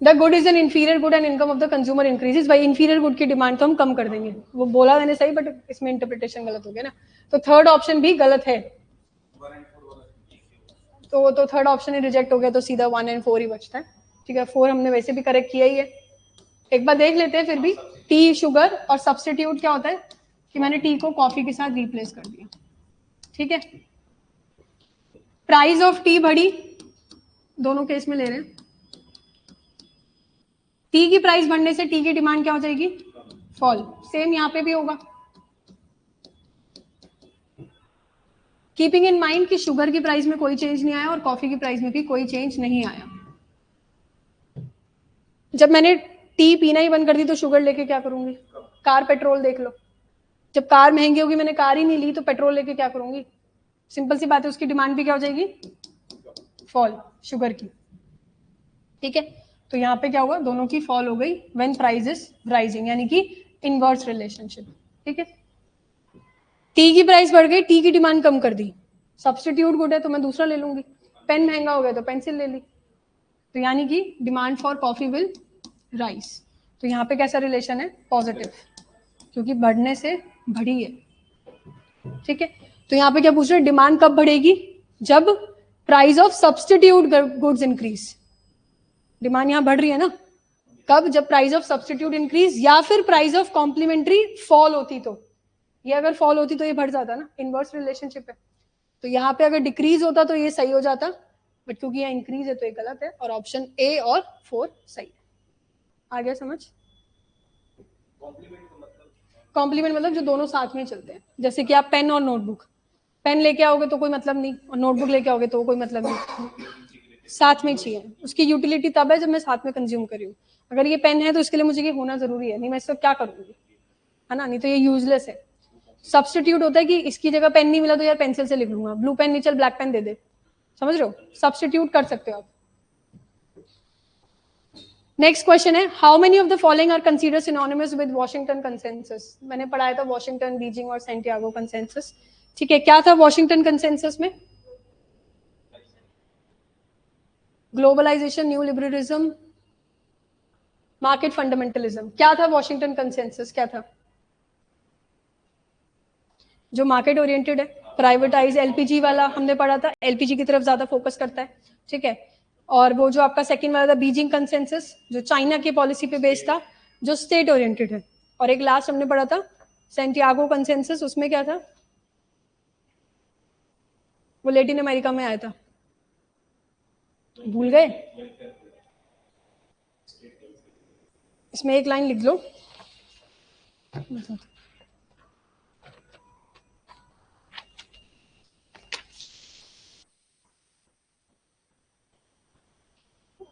The good is an inferior good and income of the consumer increases. भाई इंफीरियर गुड की डिमांड तो हम कम कर देंगे. वो बोला मैंने सही, बट इसमें इंटरप्रिटेशन गलत हो गया ना. तो थर्ड ऑप्शन भी गलत है. तो थर्ड ऑप्शन ही रिजेक्ट हो गया. तो सीधा 1 और 4 ही बचता है. ठीक है. 4 हमने वैसे भी करेक्ट किया ही है. एक बार देख लेते हैं फिर भी. टी शुगर और सब्सटीट्यूट क्या होता है? कि मैंने टी को कॉफी के साथ रिप्लेस कर दिया, ठीक है। प्राइस ऑफ टी बढ़ी, दोनों केस में ले रहे हैं। टी की प्राइस बढ़ने से टी की डिमांड क्या हो जाएगी, फॉल। सेम यहां पे भी होगा। कीपिंग इन माइंड कि शुगर की प्राइस में कोई चेंज नहीं आया और कॉफी की प्राइस में भी कोई चेंज नहीं आया। जब मैंने टी पीना ही बंद कर दी तो शुगर लेके क्या करूंगी, कार पेट्रोल देख लो। जब कार महंगी होगी, मैंने कार ही नहीं ली, तो पेट्रोल लेके क्या करूंगी। सिंपल सी बात है, उसकी डिमांड भी क्या हो जाएगी, फॉल, शुगर की, ठीक है। तो यहाँ पे क्या हुआ, दोनों की फॉल हो गई व्हेन प्राइस इज राइजिंग, यानी कि इनवर्स रिलेशनशिप, ठीक है। टी की प्राइस बढ़ गई, टी की डिमांड कम कर दी, सब्स्टिट्यूट गुड है तो मैं दूसरा ले लूंगी। पेन महंगा हो गया तो पेंसिल ले ली, तो यानी कि demand for coffee will rise. तो यहाँ पे कैसा रिलेशन है, पॉजिटिव, क्योंकि बढ़ने से बढ़ी है, ठीक है। तो यहाँ पे क्या पूछ रहे हैं, डिमांड कब बढ़ेगी, जब price of substitute goods increase. Demand यहाँ बढ़ रही है ना, कब, जब प्राइस ऑफ सब्स्टिट्यूट इंक्रीज या फिर प्राइस ऑफ कॉम्प्लीमेंट्री फॉल होती। तो ये अगर फॉल होती तो ये बढ़ जाता ना, इनवर्स रिलेशनशिप है। तो यहाँ पे अगर डिक्रीज होता तो ये सही हो जाता, बट क्योंकि यहाँ इंक्रीज है तो ये गलत है, और ऑप्शन ए और 4 सही है। आ गया समझ। कॉम्प्लीमेंट मतलब जो दोनों साथ में चलते हैं, जैसे कि आप पेन और नोटबुक, पेन लेके आओगे तो कोई मतलब नहीं, और नोटबुक लेके आओगे तो कोई मतलब नहीं, साथ में चाहिए। उसकी यूटिलिटी तब है जब मैं साथ में कंज्यूम कर रही हूँ। अगर ये पेन है तो इसके लिए मुझे ये होना जरूरी है, नहीं मैं इससे क्या करूंगी, है ना, नहीं तो ये यूजलेस है। सब्स्टिट्यूट होता है कि इसकी जगह पेन नहीं मिला तो यार पेंसिल से लिख लूंगा, ब्लू पेन नहीं चल ब्लैक पेन दे दे, समझ रहे हो, सब्स्टिट्यूट कर सकते हो आप। नेक्स्ट क्वेश्चन है, how many of the following are consider synonymous with Washington consensus. मैंने पढ़ाया था वॉशिंगटन, बीजिंग और सैंटियागो कंसेंसस, ठीक है। क्या था वॉशिंगटन कंसेंसस में, globalisation, new liberalism, market fundamentalism. क्या था वॉशिंगटन कंसेंसस, क्या था, जो मार्केट ओरिएंटेड है, प्राइवेटाइज, एलपीजी वाला हमने पढ़ा था, एलपीजी की तरफ ज्यादा फोकस करता है, ठीक है। और वो जो आपका सेकंड वाला था बीजिंग कंसेंसस, जो चाइना की पॉलिसी पे बेस्ड था, जो स्टेट ओरिएंटेड है। और एक लास्ट हमने पढ़ा था सैंटियागो कंसेंसस, उसमें क्या था, वो लैटिन अमेरिका में आया था, भूल गए। इसमें एक लाइन लिख लो,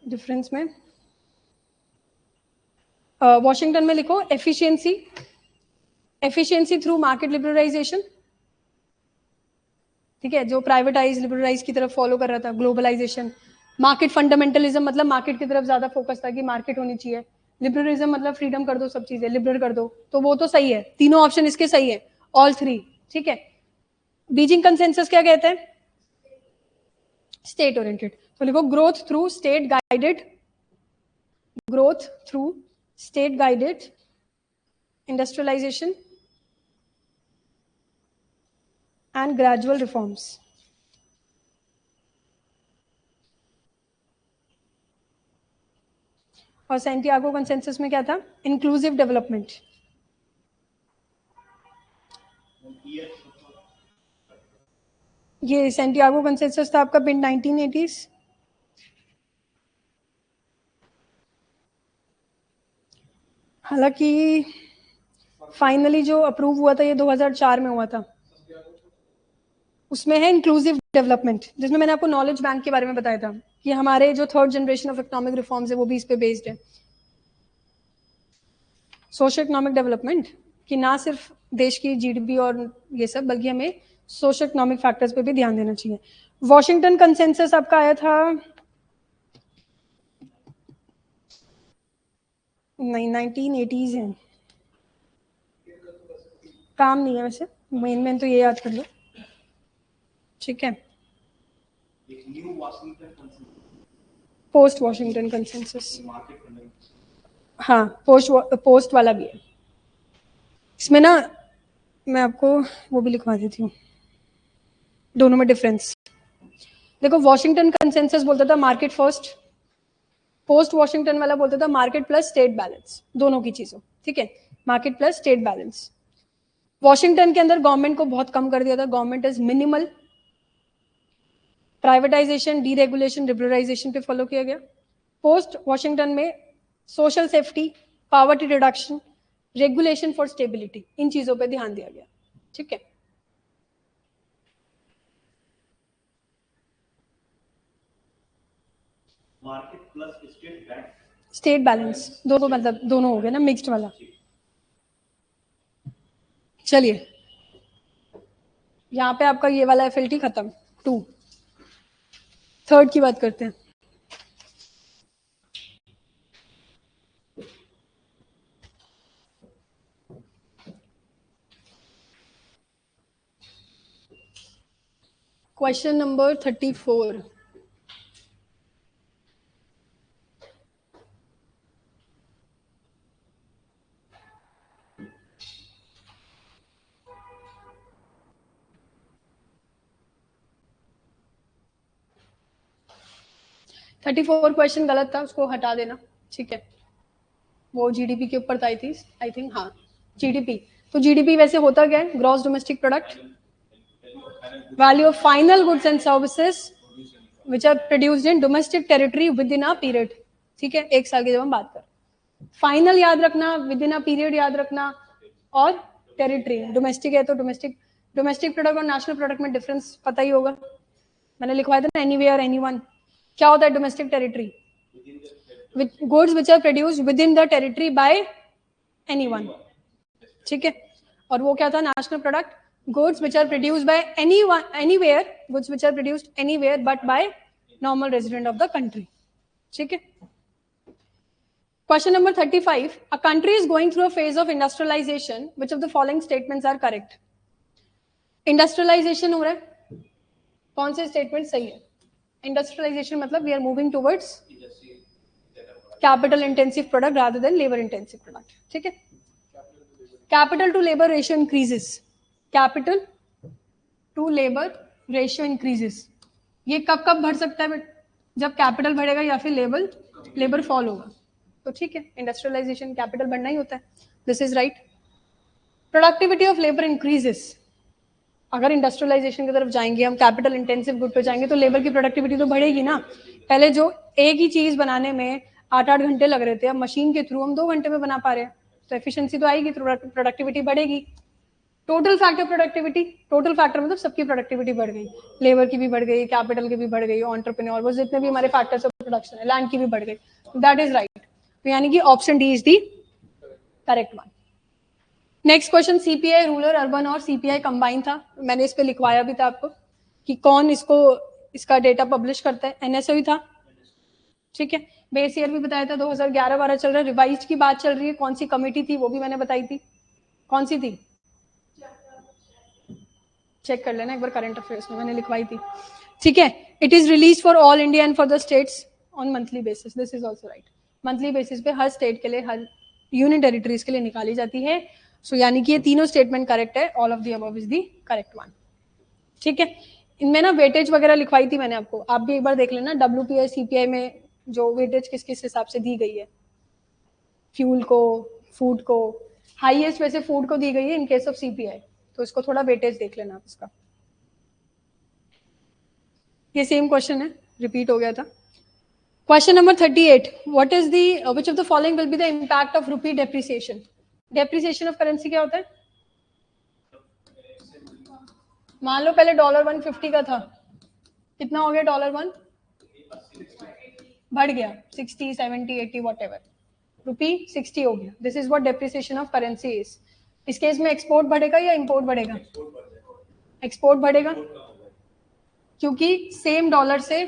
डिफरेंस में वॉशिंगटन में लिखो efficiency, efficiency through market liberalisation, ठीक है, जो प्राइवेटाइज लिबरलाइज की तरफ फॉलो कर रहा था, ग्लोबलाइजेशन। मार्केट फंडामेंटलिज्म मतलब मार्केट की तरफ ज्यादा फोकस था कि मार्केट होनी चाहिए। लिबरलिज्म मतलब फ्रीडम कर दो, सब चीजें लिबरल कर दो, तो वो तो सही है, तीनों ऑप्शन इसके सही है, ऑल थ्री, ठीक है। बीजिंग कंसेंसस क्या कहते हैं, स्टेट ओरिएंटेड, तो लिखो growth through state guided, growth through state guided industrialisation and gradual reforms. और सैंटियागो कंसेंसस में क्या था, इंक्लूसिव डेवलपमेंट। ये सैंटियागो कंसेंसस था आपका मिड 1980s। हालांकि फाइनली जो अप्रूव हुआ था ये 2004 में हुआ था। उसमें है इंक्लूसिव डेवलपमेंट, जिसमें मैंने आपको नॉलेज बैंक के बारे में बताया था कि हमारे जो third generation of economic reforms है वो भी इस पे बेस्ड है। सोशल इकोनॉमिक डेवलपमेंट कि ना सिर्फ देश की जीडीपी और ये सब, बल्कि हमें सोशल इकोनॉमिक फैक्टर्स पे भी ध्यान देना चाहिए। वॉशिंगटन कंसेंसस आपका आया था नहीं 1980s है, काम नहीं है वैसे, मेन तो ये याद कर लो, ठीक है। पोस्ट वॉशिंगटन कंसेंसस, हाँ पोस्ट वाला भी है। इसमें ना मैं आपको वो भी लिखवा देती हूँ, दोनों में डिफरेंस देखो। वॉशिंगटन कंसेंसस बोलता था मार्केट फर्स्ट, पोस्ट वॉशिंगटन वाला बोलता था मार्केट प्लस स्टेट बैलेंस, दोनों की चीजों, ठीक है, market plus state balance. Washington के अंदर गवर्नमेंट को बहुत कम कर दिया था, government is minimal, privatisation, deregulation, liberalisation पे फॉलो किया गया। पोस्ट वॉशिंगटन में social safety, poverty reduction, regulation for stability, इन चीजों पे ध्यान दिया गया। ठीक है, मार्केट प्लस स्टेट बैलेंस दोनों, मतलब दोनों हो गए ना, मिक्स्ड वाला। चलिए, यहाँ पे आपका ये वाला एफएलटी खत्म। 2 थर्ड की बात करते हैं। Question number 34। क्वेश्चन गलत था, उसको हटा देना। ठीक है, वो जीडीपी के ऊपर था थी, आई थिंक। हाँ, जीडीपी। तो जीडीपी वैसे होता क्या है? Gross domestic product, value of final goods and services which are produced in domestic territory within a period. ठीक है, एक साल की जब हम बात करें, फाइनल याद रखना, विद इन अ पीरियड याद रखना, और टेरिटरी। डोमेस्टिक है तो डोमेस्टिक, डोमेस्टिक प्रोडक्ट और नेशनल प्रोडक्ट में डिफरेंस पता ही होगा, मैंने लिखवाया था ना, एनीवेयर, एनीवन। क्या होता है domestic territory? Goods which are produced within the territory by anyone. ठीक है, और वो क्या था national product? Goods which are produced by anyone, anywhere, goods which are produced anywhere but by normal resident of the country. ठीक है, question number 35, a country is going through a phase of industrialization, which of the following statements are correct? Industrialisation हो रहा है, कौन से statement सही है? Industrialisation मतलब we are moving towards capital intensive product rather than labour intensive product. ठीक है, capital to labour ratio increases, capital to labour ratio increases. ये कब कब बढ़ सकता है? जब कैपिटल बढ़ेगा या फिर लेबर फॉल होगा। तो ठीक है, इंडस्ट्रियलाइजेशन कैपिटल बढ़ना ही होता है, this is right. Productivity of labour increases, अगर इंडस्ट्रियलाइजेशन की तरफ जाएंगे हम, कैपिटल इंटेंसिव गुड पे जाएंगे, तो लेबर की प्रोडक्टिविटी तो बढ़ेगी ना। पहले जो एक ही चीज बनाने में 8-8 घंटे लग रहे थे, अब मशीन के थ्रू हम 2 घंटे में बना पा रहे हैं, तो एफिशिएंसी तो आएगी, प्रोडक्टिविटी बढ़ेगी। Total factor productivity, total factor मतलब सबकी प्रोडक्टिविटी बढ़ गई, लेबर की भी बढ़ गई, कैपिटल की भी बढ़ गई, एंटरप्रेन्योर, वो जितने भी हमारे फैक्टर्स ऑफ प्रोडक्शन है, लैंड की भी बढ़ गई, दैट इज राइट। तो यानी कि option D is the correct one. Next question, CPI rural urban और सीपीआई कंबाइन था, मैंने इस पे लिखवाया भी था आपको कि कौन इसको, इसका डेटा पब्लिश करता है, एनएसओ ही था। ठीक है, बेस ईयर भी बताया था, 2011-12 चल रहा है। रिवाइज की बात चल रही है, कौन सी कमेटी थी वो भी मैंने बताई थी, कौन सी थी? चेक कर लेना एक बार, करंट अफेयर्स में मैंने लिखवाई थी। ठीक है, it is release for all India and for the states on monthly basis, this is also right. Monthly basis पे हर स्टेट के लिए, हर यूनियन टेरिटरीज के लिए निकाली जाती है। सो यानी कि ये तीनों स्टेटमेंट करेक्ट है, all of the above is the correct one. ठीक है, इनमें ना वेटेज वगैरह लिखवाई थी मैंने आपको, आप भी एक बार देख लेना डब्ल्यूपीआई सीपीआई में जो वेटेज किस किस हिसाब से दी गई है, फ्यूल को, फूड को, हाईएस्ट वैसे फूड को दी गई है इन केस ऑफ सीपीआई, तो इसको थोड़ा वेटेज देख लेना आप इसका। ये सेम क्वेश्चन है, रिपीट हो गया था। Question number 38, what is the which of the following will be the impact of rupee depreciation? Depreciation of currency क्या होता है? मान लो पहले $1 का था, कितना हो गया $1? बढ़ गया 60, 70, 80 वॉट एवर, रुपी 60 हो गया। This is what depreciation of currency is. इस केस में एक्सपोर्ट बढ़ेगा या इंपोर्ट बढ़ेगा? एक्सपोर्ट बढ़ेगा, क्योंकि सेम डॉलर से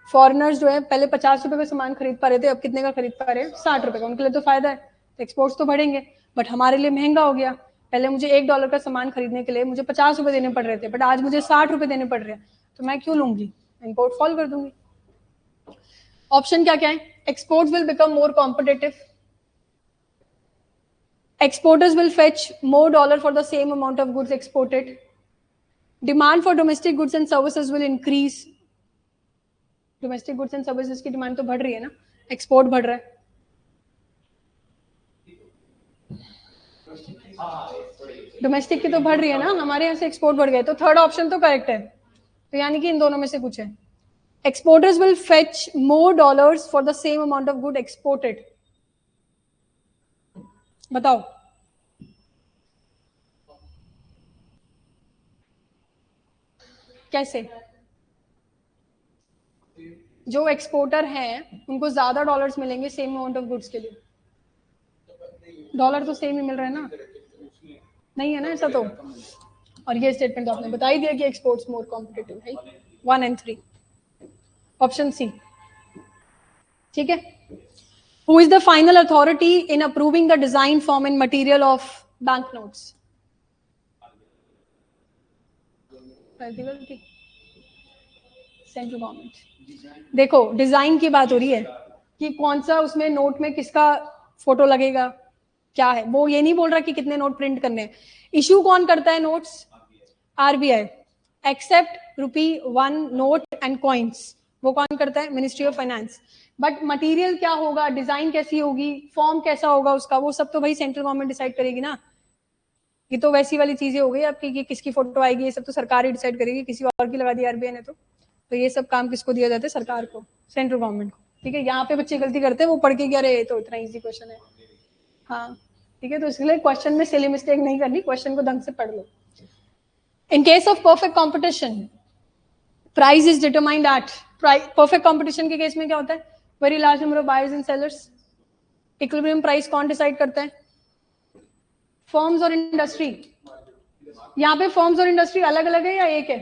फॉरेनर्स जो है पहले 50 रुपए का सामान खरीद पा रहे थे, अब कितने का खरीद पा रहे हैं? 60 रुपए का, उनके लिए तो फायदा है, तो एक्सपोर्ट्स तो बढ़ेंगे। बट हमारे लिए महंगा हो गया, पहले मुझे $1 का सामान खरीदने के लिए मुझे 50 रुपए देने पड़ रहे थे, बट आज मुझे 60 रुपए देने पड़ रहे हैं, तो मैं क्यों लूंगी? इंपोर्ट फॉल कर दूंगी। ऑप्शन क्या क्या है? Exports will become more competitive, exporters will fetch more dollar for the same amount of goods exported, demand for domestic goods and services will increase, domestic goods and services की demand तो बढ़ रही है ना, export बढ़ रहा है। Domestic की तो बढ़ रही है ना, हमारे यहाँ से एक्सपोर्ट बढ़ गए, तो थर्ड ऑप्शन तो करेक्ट है। तो यानी कि इन दोनों में से कुछ है। Exporters will fetch more dollars for the same amount of good exported. बताओ कैसे? जो एक्सपोर्टर हैं उनको ज्यादा डॉलर्स मिलेंगे सेम अमाउंट ऑफ गुड्स के लिए। डॉलर तो सेम ही मिल रहा है ना, नहीं है ना ऐसा तो। और ये स्टेटमेंट तो आपने बता ही दिया कि एक्सपोर्ट्स मोर कॉम्पिटिटिव है। 1 and 3 ऑप्शन सी, ठीक है। Who is the final authority in approving the design form and material of bank notes? Central government. देखो डिजाइन की बात हो रही है कि कौन सा उसमें नोट में किसका फोटो लगेगा, क्या है, वो ये नहीं बोल रहा कि कितने नोट प्रिंट करने हैं। इशू कौन करता है notes? RBI. Except ₹1 note and coins, वो कौन करता है? Ministry of finance. But material क्या होगा, डिजाइन कैसी होगी, फॉर्म कैसा होगा उसका, वो सब तो भाई सेंट्रल गवर्नमेंट डिसाइड करेगी ना। ये तो वैसी वाली चीजें हो गई आपकी कि किसकी फोटो आएगी, ये सब तो सरकार ही डिसाइड करेगी, किसी और की लगा दी आरबीआई ने तो ये सब काम किसको दिया जाता है? सरकार को, सेंट्रल गवर्नमेंट को, ठीक है। यहाँ पे बच्चे गलती करते हैं, वो पढ़ के क्या रहे तो इतना इजी क्वेश्चन है, हाँ ठीक है। तो इसलिए क्वेश्चन में सिली मिस्टेक नहीं करनी, क्वेश्चन को ढंग से पढ़ लो। In case of perfect competition, price is determined at perfect competition के केस में क्या होता है? Very large number of buyers and sellers. Equilibrium price कौन डिसाइड करता है? फर्म्स और इंडस्ट्री। यहाँ पे फर्म्स और इंडस्ट्री अलग अलग है या एक है?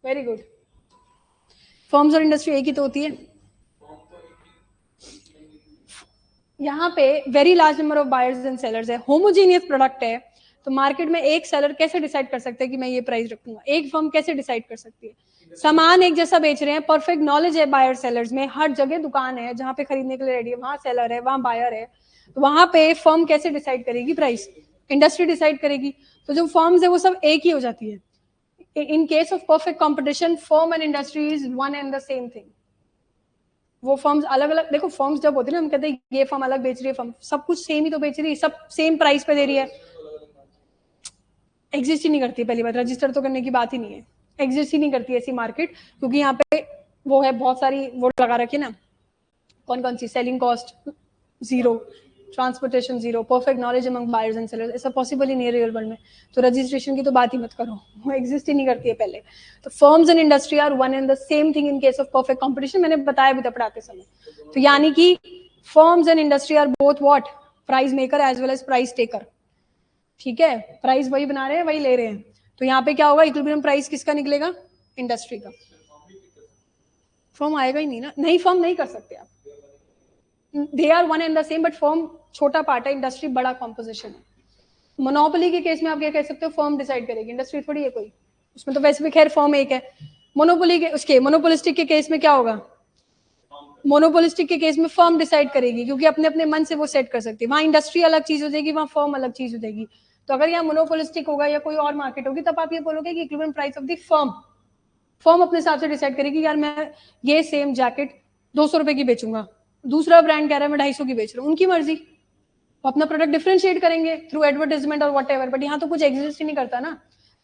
वेरी गुड, फर्म्स और इंडस्ट्री एक ही तो होती है। यहाँ पे very large number of buyers and sellers है, होमोजीनियस प्रोडक्ट है, तो मार्केट में एक सेलर कैसे डिसाइड कर सकते हैं कि मैं ये प्राइस रखूंगा? एक फर्म कैसे डिसाइड कर सकती है? सामान एक जैसा बेच रहे हैं, परफेक्ट नॉलेज है बायर सेलर्स में, हर जगह दुकान है जहां पे खरीदने के लिए रेडी है, वहां सेलर है, वहां बायर है, तो वहां पे फर्म कैसे डिसाइड करेगी प्राइस? इंडस्ट्री डिसाइड करेगी। तो जो फर्म्स है वो सब एक ही हो जाती है। In case of perfect competition, firm and industry is one and the same thing. वो फर्म्स अलग अलग, देखो फर्म्स जब होती है ना, हम कहते हैं ये फर्म अलग बेच रही है, फर्म सब कुछ सेम ही तो बेच रही है, सब सेम प्राइस पे दे रही है। एग्जिस्ट ही नहीं करती, पहली बात रजिस्टर तो करने की बात ही नहीं है, एग्जिस्ट ही नहीं करती ऐसी मार्केट, क्योंकि यहाँ पे वो है बहुत सारी वो लगा रखी है ना, कौन कौन सी? Selling cost zero, transportation zero, perfect knowledge among buyers and sellers, ऐसा पॉसिबल ही नहीं है रियल वर्ल्ड में। तो रजिस्ट्रेशन की तो बात ही मत करो, वो एग्जिस्ट ही नहीं करती है पहले। तो firms and industry are one and the same thing in case of perfect competition, मैंने बताया भी था पढ़ाते समय। तो यानी कि firms and industry are both what? Price maker as well as price taker, ठीक है। प्राइस वही बना रहे हैं, वही ले रहे हैं। तो यहाँ पे क्या होगा? इक्विलिब्रियम प्राइस किसका निकलेगा? इंडस्ट्री का। फर्म आएगा ही नहीं ना, नहीं फर्म नहीं कर सकते आप, they are one and the same, but firm छोटा पार्ट है, इंडस्ट्री बड़ा कॉम्पोजिशन है। मोनोपोली के केस में आप क्या कह सकते हो? फर्म डिसाइड करेगी, इंडस्ट्री थोड़ी है कोई, उसमें तो वैसे भी खैर फर्म एक है। मोनोपोली के उसके मोनोपोलिस्टिक के केस में क्या होगा? मोनोपोलिस्टिक के केस में फर्म डिसाइड करेगी, क्योंकि अपने अपने मन से वो सेट कर सकती है। वहां इंडस्ट्री अलग चीज हो जाएगी, वहां फर्म अलग चीज हो जाएगी। तो अगर यहाँ मोनोपोलिस्टिक होगा या कोई और मार्केट होगी, तब आप ये बोलोगे कि equivalent price of the firm, firm अपने हिसाब से डिसाइड करेगी यार मैं ये सेम जैकेट 200 रुपए की बेचूंगा, दूसरा ब्रांड कह रहा है मैं 250 की बेच रहा हूँ, उनकी मर्जी, वो अपना प्रोडक्ट डिफरेंशिएट करेंगे थ्रू एडवर्टाइजमेंट और वट एवर। बट यहाँ तो कुछ एग्जिस्ट ही नहीं करता ना,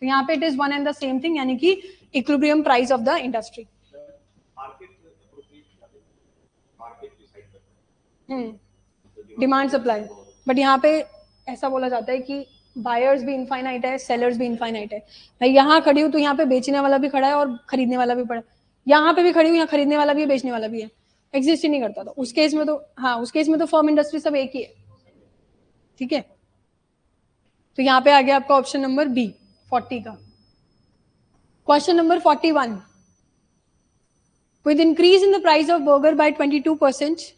तो यहाँ पे it is one and the same thing, यानी कि equilibrium price of the industry. Demand supply, but यहाँ पे ऐसा बोला जाता है कि बायर्स भी इनफाइनाइट है, सेलर्स भी इनफाइनाइट है। मैं यहाँ खड़ी हूँ तो यहाँ पे बेचने वाला भी खड़ा है और खरीदने वाला भी पड़ा, यहाँ पे भी खड़ी हूँ, यहाँ खरीदने वाला भी है, बेचने वाला भी है, एग्जिस्ट ही नहीं करता। तो उस केस में तो हाँ, उस केस में तो फर्म इंडस्ट्री सब एक ही है, ठीक है। तो यहाँ पे आ गया आपका ऑप्शन नंबर बी 40 का। Question number 41, with increase in the price of burger by 22%,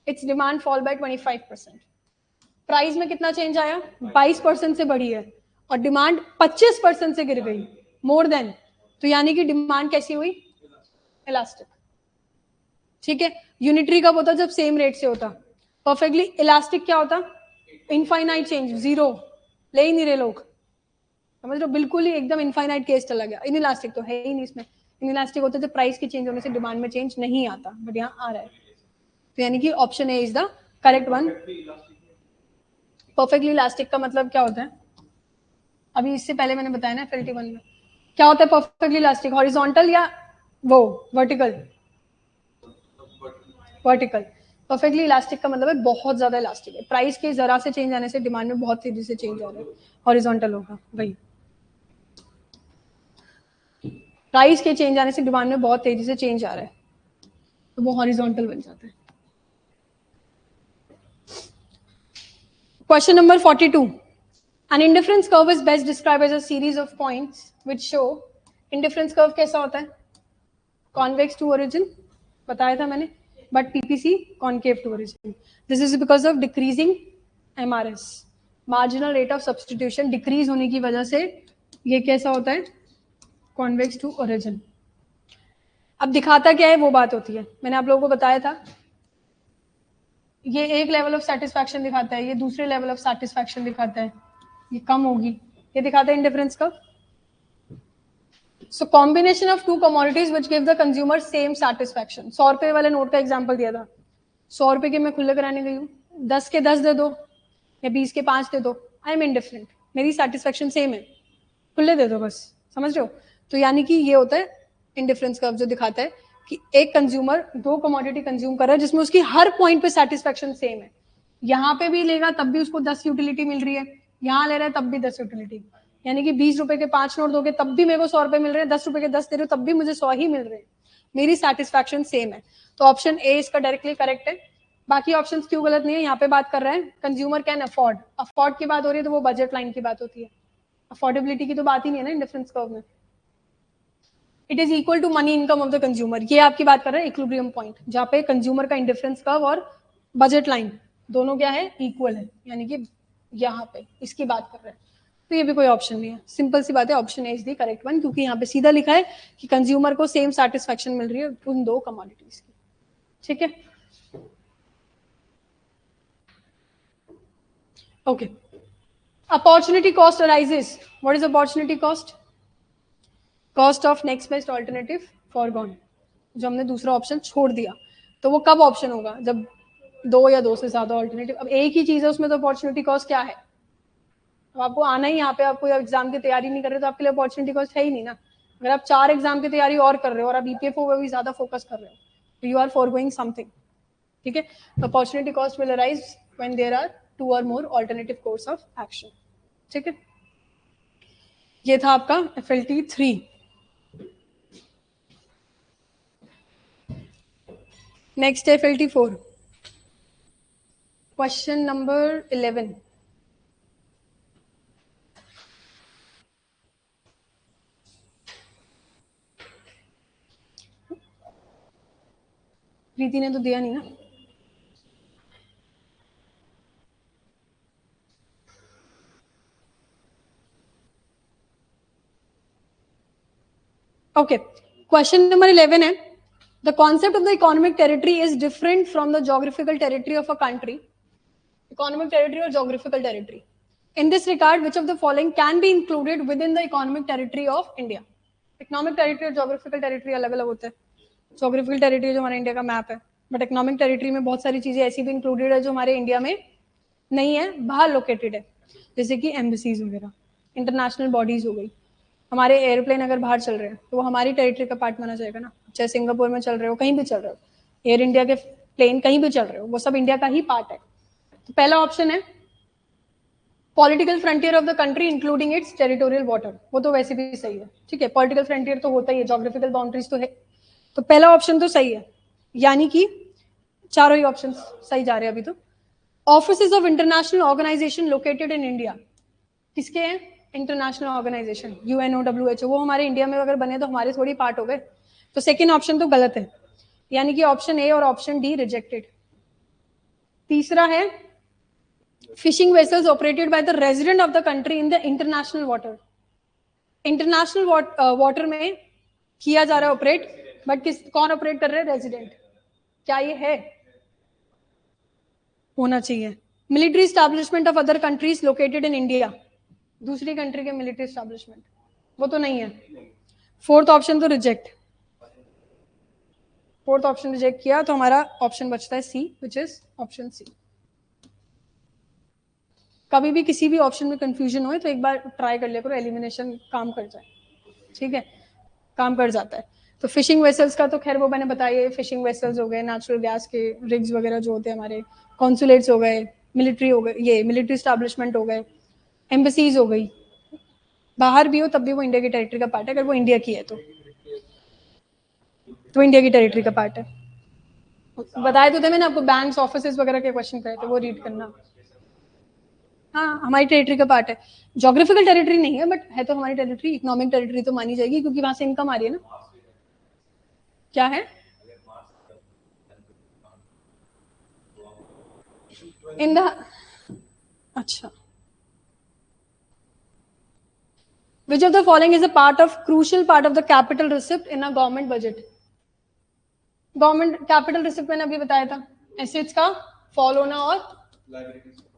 its demand fall by 25%. Price में कितना चेंज आया? 22% से बढ़ी है और डिमांड 25% से गिर गई, मोर देन। तो यानी कि डिमांड कैसी हुई? इलास्टिक, ठीक है। यूनिटरी कब होता? जब सेम रेट से होता। परफेक्टली इलास्टिक क्या होता? इनफाइनाइट चेंज, जीरो, ले ही नहीं रहे लोग, समझ लो, बिल्कुल ही एकदम इनफाइनाइट केस चला गया। इन इलास्टिक तो है ही नहीं इसमें, इन इलास्टिक होता है जब प्राइस के चेंज होने से डिमांड में चेंज नहीं आता, बट यहाँ आ रहा है। तो यानी कि option A is the correct one. Perfectly elastic का मतलब क्या होता है? अभी इससे पहले मैंने बताया ना FLT1 में क्या होता है परफेक्टली इलास्टिक, हॉरिजॉन्टल या वो वर्टिकल? वर्टिकल। परफेक्टली इलास्टिक का मतलब है बहुत ज्यादा इलास्टिक है, प्राइस के जरा से चेंज आने से डिमांड में बहुत तेजी से चेंज आ रहा है, हॉरिजॉन्टल होगा भाई। प्राइस के चेंज आने से डिमांड में बहुत तेजी से चेंज आ रहा है तो वो हॉरिजॉन्टल बन जाता है। Question number 42, an indifference curve is best described as a series of points which show, indifference curve कैसा होता है? convex to origin बताया था मैंने, but PPC concave to origin. This is because of decreasing MRS, marginal rate of substitution decrease होने की वजह से ये कैसा होता है? convex to origin. अब दिखाता क्या है वो बात होती है, मैंने आप लोगों को बताया था ये एक लेवल ऑफ सेटिस्फैक्शन दिखाता है, ये दूसरे लेवल ऑफ सेटिस्फैक्शन दिखाता है, ये कम होगी, ये दिखाता है इंडिफरेंस का। So combination of to commodities which give the consumer same satisfaction. 100 रुपए वाले नोट का एग्जांपल दिया था, 100 रुपए के मैं खुले कराने गई हूँ, 10 के 10 दे दो या 20 के 5 दे दो, आई एम इंडिफरेंट, मेरी सेटिस्फैक्शन सेम है, खुले दे दो बस, समझ रहे हो? तो यानी कि ये होता है इंडिफरेंस कर्व जो दिखाता है कि एक कंज्यूमर दो कमोडिटी कंज्यूम कर रहा है जिसमें उसकी हर पॉइंट पे सेटिस्फैक्शन सेम है, यहाँ पे भी लेगा तब भी उसको 10 यूटिलिटी मिल रही है, यहाँ ले रहा है तब भी 10 यूटिलिटी, यानी कि 20 रुपए के 5 नोट दोगे तब भी मेरे को 100 रुपए मिल रहे हैं, 10 रुपए के 10 दे रहे हो तब भी मुझे 100 ही मिल रहे हैं, मेरी सेटिस्फैक्शन सेम है। तो ऑप्शन ए इसका डायरेक्टली करेक्ट है। बाकी ऑप्शन क्यों गलत नहीं है? यहाँ पे बात कर रहे हैं कंज्यूमर कैन अफोर्ड, अफोर्ड की बात हो रही है तो वो बजट लाइन की बात होती है, अफोर्डेबिलिटी की तो बात ही नहीं है ना इंडिफरेंस कर्व में। It is equal to money income of the consumer, ये आपकी बात कर रहे हैं इक्विलिब्रियम पॉइंट, जहाँ पे कंज्यूमर का इंडिफरेंस कर्व और बजट लाइन दोनों क्या है? इक्वल है, यानी कि यहाँ पे इसकी बात कर रहे हैं। तो ये भी कोई ऑप्शन नहीं है, सिंपल सी बात है, option A is the correct one, क्योंकि यहाँ पे सीधा लिखा है कि कंज्यूमर को सेम सेटिस्फैक्शन मिल रही है उन दो कमोडिटीज की। ठीक है, okay. Opportunity cost arises, what is opportunity cost? Cost of next best alternative foregone, जो हमने दूसरा ऑप्शन छोड़ दिया, तो वो कब ऑप्शन होगा? जब दो या दो से ज्यादा ऑल्टरनेटिव, अब एक ही चीज है उसमें, तो अपॉर्चुनिटी कॉस्ट क्या है? अब आपको आना ही यहाँ पे, आप कोई एग्जाम की तैयारी नहीं कर रहे तो आपके लिए अपॉर्चुनिटी कॉस्ट है ही नहीं ना। अगर आप 4 एग्जाम की तैयारी और कर रहे हो और आप EPFO पे भी ज्यादा फोकस कर रहे हो तो यू आर फॉरगोइंग समथिंग। ठीक है, opportunity cost will arise when there are 2 और more alternative course of action. ठीक है, ये था आपका FLT 3। नेक्स्ट है FLT 4, क्वेश्चन नंबर 11। प्रीति ने तो दिया नहीं ना? ओके, क्वेश्चन नंबर 11 है, the concept of the economic territory is different from the geographical territory of a country. Economic territory और geographical territory, in this regard which of the following can be included within the economic territory of India? Economic territory और geographical territory अलग अलग होते हैं। Geographical territory जो हमारे India का map है, बट इकोनॉमिक टेरिटरी में बहुत सारी चीजें ऐसी भी इंक्लूडेड है जो हमारे इंडिया में नहीं है, बाहर लोकेटेड है, जैसे कि एम्बेसीज वगैरह, इंटरनेशनल बॉडीज हो गई। हमारे एयरप्लेन अगर बाहर चल रहे हैं तो वो हमारी टेरिटरी का पार्ट माना जाएगा ना, चाहे सिंगापुर में चल रहे हो, कहीं भी चल रहे हो, एयर इंडिया के प्लेन कहीं भी चल रहे हो, वो सब इंडिया का ही पार्ट है। तो पहला ऑप्शन है political frontier of the country including it's territorial water, वो तो वैसे भी सही है। ठीक है, पॉलिटिकल फ्रंटियर तो होता ही है, जोग्राफिकल बाउंड्रीज तो है, तो पहला ऑप्शन तो सही है, यानी कि चारों ही ऑप्शन सही जा रहे हैं अभी तो। Offices of international organisation located in India, किसके हैं? इंटरनेशनल ऑर्गेनाइजेशन, UNO WHO, वो हमारे इंडिया में अगर बने तो हमारे थोड़ी पार्ट हो गए, तो सेकेंड ऑप्शन तो गलत है, यानी कि ऑप्शन ए और ऑप्शन डी रिजेक्टेड। तीसरा है fishing vessels operated by the resident of the country in the international water. International water में किया जा रहा है ऑपरेट, बट कौन ऑपरेट कर रहे हैं? रेजिडेंट। क्या ये है? होना चाहिए। Military establishment of other countries located in India, दूसरी कंट्री के मिलिट्री स्टैब्लिशमेंट, वो तो नहीं है। फोर्थ ऑप्शन तो रिजेक्ट, फोर्थ ऑप्शन रिजेक्ट किया, तो हमारा ऑप्शन बचता है सी, विच इज ऑप्शन सी। कभी भी किसी भी ऑप्शन में कंफ्यूजन हो तो एक बार ट्राई कर लिया करो, एलिमिनेशन काम कर जाए, ठीक है, काम कर जाता है। तो फिशिंग वेसल्स का तो खैर वो मैंने बताया, फिशिंग वेसल्स हो गए, नेचुरल गैस के रिग्स वगैरह जो होते हैं हमारे, कॉन्सुलेट्स हो गए, मिलिट्री हो गए, ये मिलिट्री स्टैब्लिशमेंट हो गए, एम्बेसीज हो गई, बाहर भी हो तब भी वो इंडिया की टेरिटरी का पार्ट है, अगर वो इंडिया की है तो इंडिया की टेरिटरी का पार्ट है। बताए तो थे मैंने आपको, बैंक्स ऑफिसेज वगैरह के क्वेश्चन करे थे, वो रीड करना। हाँ, हमारी टेरिटरी का पार्ट है, जोग्राफिकल टेरिटरी नहीं है बट है तो हमारी टेरिटरी, इकोनॉमिक टेरिटरी तो मानी जाएगी क्योंकि वहां से इनकम आ रही है ना। क्या है इन द, अच्छा, which of the following is a part of crucial part of the capital receipt in a government budget? Government capital receipt मैंने अभी बताया था, एसेट्स का फॉल होना और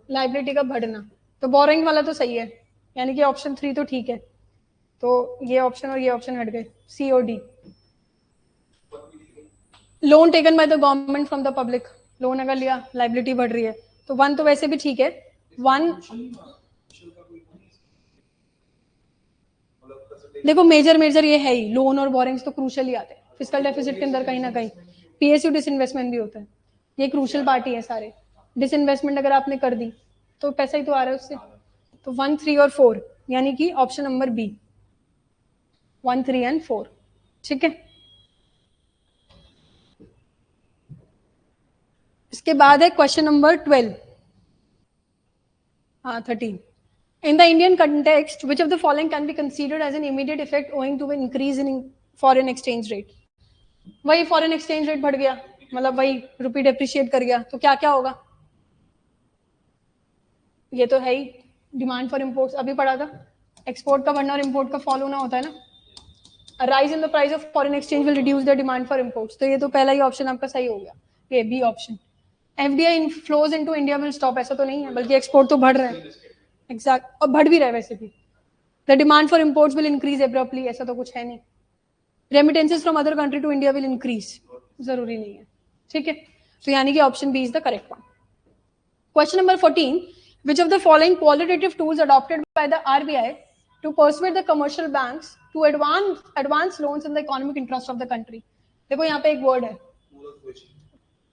लाइबिलिटी का बढ़ना। तो बोरिंग वाला तो सही है, यानी कि ऑप्शन 3 तो ठीक है, तो ये ऑप्शन और ये ऑप्शन हट गए, सी और D. Loan taken by the government from the public, loan अगर लिया लाइबिलिटी बढ़ रही है, तो 1 तो वैसे भी ठीक है, 1 देखो मेजर ये है ही, लोन और बोरिंग्स तो क्रूशल ही आते हैं फिस्कल डेफिसिट के अंदर कहीं ना कहीं, पीएसयू डिसइन्वेस्टमेंट भी होता है, ये क्रूशल पार्टी है सारे, डिसइन्वेस्टमेंट अगर आपने कर दी तो पैसा ही तो आ रहा है उससे। तो 1, 3 और 4 यानी कि ऑप्शन नंबर बी, 1, 3 एंड 4, ठीक है। इसके बाद है क्वेश्चन नंबर 12, हाँ 13। In the Indian context, which of the following can be considered as an immediate effect owing to an increase in foreign exchange rate? वही फॉरेन एक्सचेंज रेट बढ़ गया, मतलब वही रुपी डेप्रिशिएट कर गया, तो क्या क्या होगा? ये तो है ही, डिमांड फॉर इम्पोर्ट्स अभी पढ़ा था, एक्सपोर्ट का बढ़ना और इम्पोर्ट का फॉल होना होता है ना। Rise in the price of foreign exchange will reduce the demand for imports, तो ये तो पहला ही ऑप्शन आपका सही हो गया, ये B option. FDI flows into India will stop, ऐसा तो नहीं है, बल्कि एक्सपोर्ट तो बढ़ रहा है, एग्जैक्ट, और बढ़ भी रहा है वैसे भी। The demand for imports will increase abruptly, ऐसा तो कुछ है नहीं। Remittances from other country to India will increase, जरूरी नहीं है, ठीक है। तो यानी कि option B is the correct one. Question number 14. Which of the following qualitative tools adopted by the RBI to persuade the commercial banks to advance loans in the economic interest of the country? देखो यहाँ पे एक word है,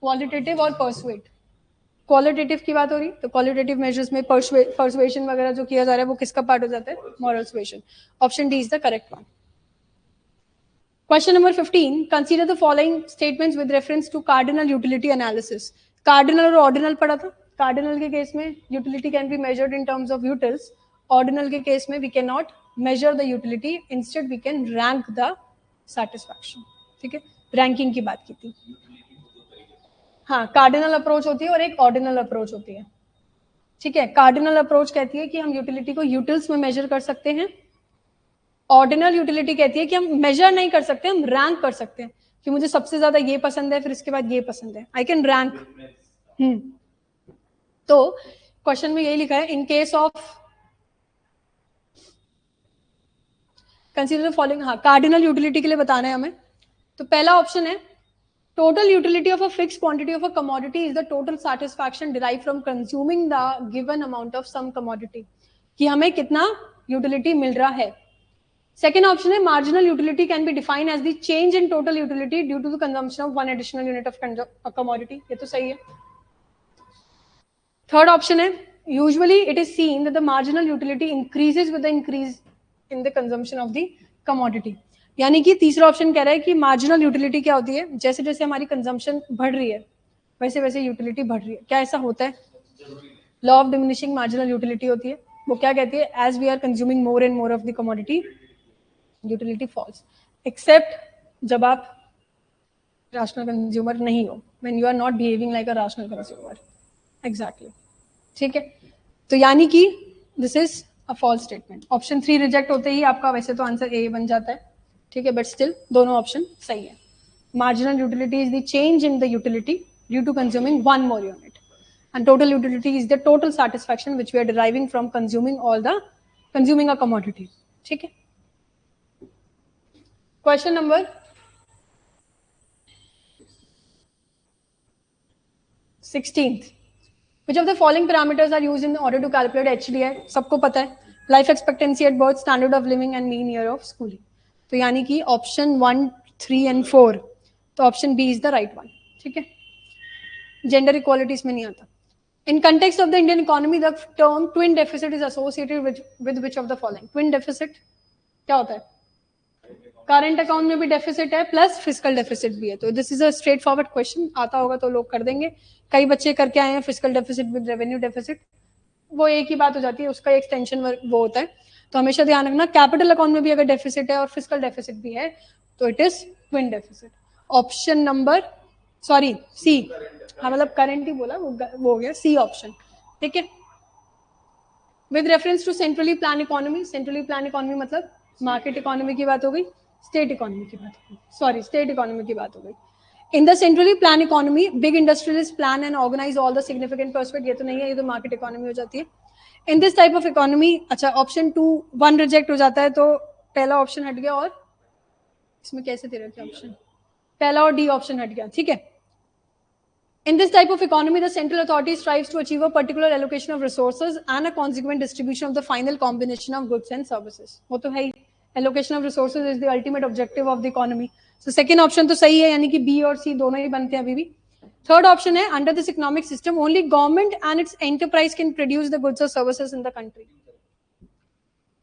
qualitative और persuade. Qualitative की बात हो रही, तो क्वालिटेटिव मेजर्स में परसुएशन वगैरह जो किया जा रहा है वो किसका पार्ट हो जाता है? Moral suasion. Option D is the correct one. Question number 15. Consider the following statements with reference to cardinal utility analysis. Cardinal और ordinal पढ़ा था, कार्डिनल के केस में utility can be measured in terms of utils, ordinal के case में we can not measure the utility, instead we can rank the satisfaction, ठीक है, ranking की बात की थी। हाँ, कार्डिनल अप्रोच होती है और एक ऑर्डिनल अप्रोच होती है, ठीक है। कार्डिनल अप्रोच कहती है कि हम यूटिलिटी को यूटिल्स में मेजर कर सकते हैं, ऑर्डिनल यूटिलिटी कहती है कि हम मेजर नहीं कर सकते, हम रैंक कर सकते हैं कि मुझे सबसे ज्यादा ये पसंद है, फिर इसके बाद ये पसंद है, आई कैन रैंक। तो क्वेश्चन में यही लिखा है, in case of consider the following, हाँ कार्डिनल यूटिलिटी के लिए बताना है हमें। तो पहला ऑप्शन है, total utility of a fix quantity of a commodity is the total satisfaction derive from consuming the given amount of some commodity, कि हमें कितना यूटिलिटी मिल रहा है। सेकेंड ऑप्शन है, marginal utility can be defined as the change in total utility due to the consumption of one additional unit of commodity, ये तो सही है। थर्ड ऑप्शन है, usually it is seen that the marginal utility increases with the increase in the consumption of the commodity, यानी कि तीसरा option कह रहा है कि मार्जिनल यूटिलिटी क्या होती है, जैसे जैसे हमारी कंजम्पशन बढ़ रही है वैसे वैसे यूटिलिटी बढ़ रही है। क्या ऐसा होता है? Law of diminishing marginal utility होती है, वो क्या कहती है, as we are consuming more and more of the commodity utility falls, except जब आप राशनल कंज्यूमर नहीं हो, when you are not behaving like a rational consumer, exactly, ठीक है। तो यानी कि this is a false statement. Option 3 reject होते ही आपका वैसे तो आंसर ए बन जाता है, ठीक है, बट स्टिल दोनों ऑप्शन सही है। Marginal utility is the change in the utility due to consuming one more unit, and total utility is the total satisfaction which we are deriving from consuming a commodity, ठीक है। Question number 16, Which of the following parameters are used in order to calculate HDI? सबको पता है, life expectancy at birth, standard of living and mean year of schooling. तो यानी कि option 1, 3 and 4, तो option B is the right one. ठीक है, gender equality इसमें नहीं आता. In context of the Indian economy, the term twin deficit is associated with which of the following? Twin deficit क्या होता है? करंट अकाउंट में भी डेफिसिट है प्लस फिजिकल डेफिसिट भी है. तो this is a straight forward question. आता होगा तो लोग कर देंगे. कई बच्चे करके आए हैं physical deficit with revenue deficit. वो एक ही बात हो जाती है, उसका एक्सटेंशन वो होता है. तो हमेशा ध्यान रखना, कैपिटल अकाउंट में भी अगर डेफिसिट है और फिजिकल डेफिसिट भी है तो it is twin deficit. Option number C. हाँ मतलब करंट ही बोला, वो हो गया सी ऑप्शन. ठीक है. With reference to centrally plan economy. Centrally plan economy मतलब मार्केट इकोनॉमी की बात हो गई, स्टेट इकोनॉमी की बात हो गई. स्टेट इकोनॉमी की बात हो गई. In the centrally plan economy, big industrialist plan and organise all the significant prospect. ये तो नहीं है, ये तो मार्केट इकोनॉमी हो जाती है. In this type of economy, अच्छा ऑप्शन 2 1 रिजेक्ट हो जाता है तो पहला ऑप्शन हट गया. और इसमें कैसे दे रखे ऑप्शन, पहला और डी ऑप्शन हट गया. ठीक है. In this type of economy, the central authority strives to achieve a particular allocation of resources and a consequent distribution of the final combination of goods and services. वो तो है ही, allocation of resources is the ultimate objective of the economy. So second option तो सही है, यानी कि B और C दोनों ही बनते हैं अभी भी. Third option है, under this economic system, only government and its enterprise can produce the goods or services in the country.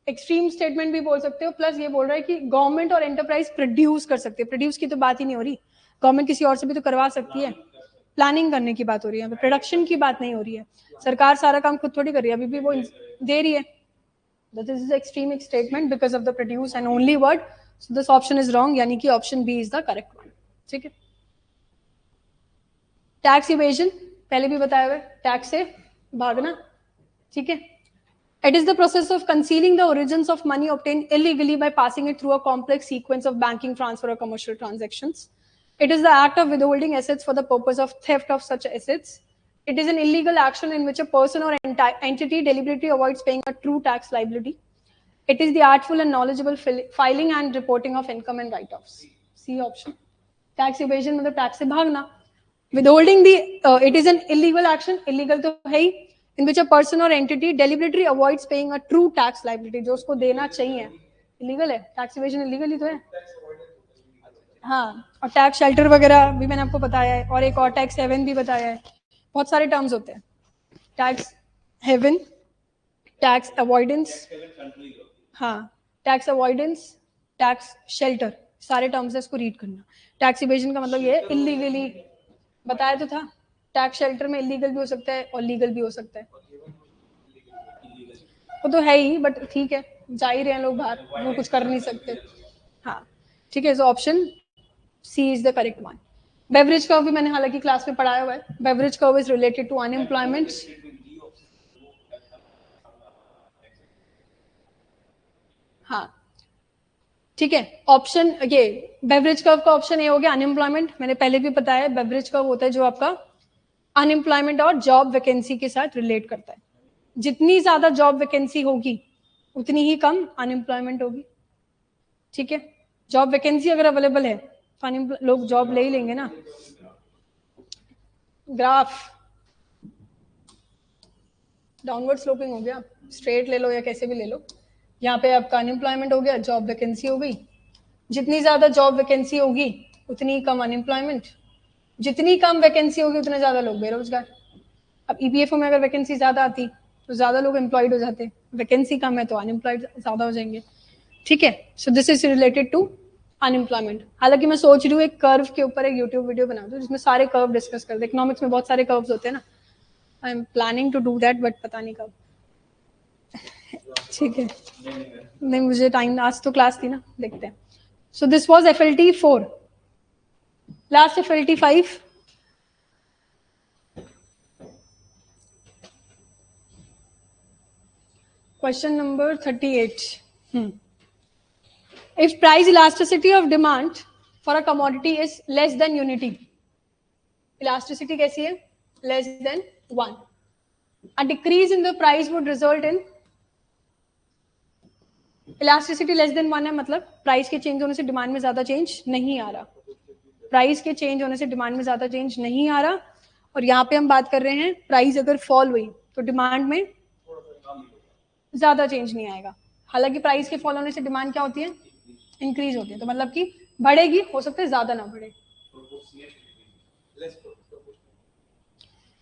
Extreme statement भी बोल सकते हो, प्लस ये बोल रहा है कि गवर्नमेंट और एंटरप्राइज प्रोड्यूस कर सकते हैं. प्रोड्यूस की तो बात ही नहीं हो रही, गवर्नमेंट किसी और से भी तो करवा सकती है. प्लानिंग करने की बात हो रही है, प्रोडक्शन की बात नहीं हो रही है. सरकार सारा काम खुद थोड़ी कर रही है, अभी भी वो दे रही है. This is extreme statement because of the produce and only word. So this option is wrong, यानी कि option B is the correct one. ठीक है. टैक्स इवेजन पहले भी बताया हुआ है, टैक्स से भागना. ठीक है. It is the process of concealing the origins of money obtained illegally by passing it through a complex sequence of banking, transfer, or commercial transactions. It is the act of withholding assets for the purpose of theft of such assets. It is an illegal action in which a person or entity deliberately avoids paying a true tax liability. It is the artful and knowledgeable filing and reporting of income and write-offs. C option. Tax evasion मतलब tax से भागना. Withholding it is an illegal action. Illegal तो है ही. In which a person or entity deliberately avoids paying a true tax liability, जो उसको देना चाहिए. Illegal है, टैक्स इवेजन इलीगल ही तो है. हाँ, और टैक्स शेल्टर वगैरह भी मैंने आपको बताया है, और एक और टैक्स हेवन भी बताया है. बहुत सारे टर्म्स होते हैं. टैक्स हेवन, टैक्स अवॉइडेंस, हाँ टैक्स अवॉइडेंस, टैक्स शेल्टर, सारे टर्म्स है, इसको रीड करना. टैक्स इवेजन का मतलब ये है इलीगली, बताया तो था. टैक्स शेल्टर में इलीगल भी हो सकता है और लीगल भी हो सकता है. वो तो है ही, बट ठीक है, जा ही रहे हैं लोग बाहर, वो कुछ कर नहीं सकते. हाँ ठीक है. So option C is the correct one. Beveridge curve भी मैंने हालांकि क्लास में पढ़ाया हुआ है. Beveridge curve is related to unemployment. हाँ ठीक है. ऑप्शन ये बेवरेज कर्व का ऑप्शन ए हो गया अनएम्प्लॉयमेंट. मैंने पहले भी बताया बेवरेज कर्व होता है जो आपका अनएम्प्लॉयमेंट और जॉब वैकेंसी के साथ रिलेट करता है. जितनी ज्यादा जॉब वैकेंसी होगी उतनी ही कम अनएम्प्लॉयमेंट होगी. ठीक है. जॉब वैकेंसी अगर अवेलेबल है तो लोग जॉब ले ही लेंगे ना. ग्राफ डाउनवर्ड स्लोपिंग हो गया, स्ट्रेट ले लो या कैसे भी ले लो. यहाँ पे आपका अनएम्प्लॉयमेंट हो गया, जॉब वैकेंसी हो गई. जितनी ज्यादा जॉब वैकेंसी होगी उतनी कम अनएम्प्लॉयमेंट, जितनी कम वैकेंसी होगी उतने ज्यादा लोग बेरोजगार. अब ईपीएफओ में अगर वैकेंसी ज्यादा आती तो ज्यादा लोग एम्प्लॉयड हो जाते, वैकेंसी कम है तो अनएम्प्लॉयड ज्यादा हो जाएंगे. ठीक है. So this is related to unemployment. हालांकि मैं सोच रही हूँ एक कर्व के ऊपर एक यूट्यूब वीडियो बना दूं जिसमें सारे कर्व डिस्कस कर दे. इकोनॉमिक्स में बहुत सारे कर्व्स होते हैं ना. I am planning to do that, but पता नहीं कब. ठीक है. नहीं मुझे टाइम, आज तो क्लास थी ना, देखते हैं. So this was FLT 4. Last FLT 5. Question number 38. If price elasticity of demand for a commodity is less than unity, elasticity कैसी है? Less than 1. A decrease in the price would result in, elasticity less than 1 है मतलब price के change होने से demand में ज्यादा change नहीं आ रहा. प्राइस के चेंज होने से डिमांड में ज्यादा चेंज नहीं आ रहा और यहाँ पे हम बात कर रहे हैं प्राइस अगर फॉल हुई तो डिमांड में ज्यादा चेंज नहीं आएगा। हालांकि प्राइस के फॉल होने से डिमांड क्या होती है, इंक्रीज होती है, तो मतलब कि बढ़ेगी, हो सकता है ज्यादा ना बढ़े,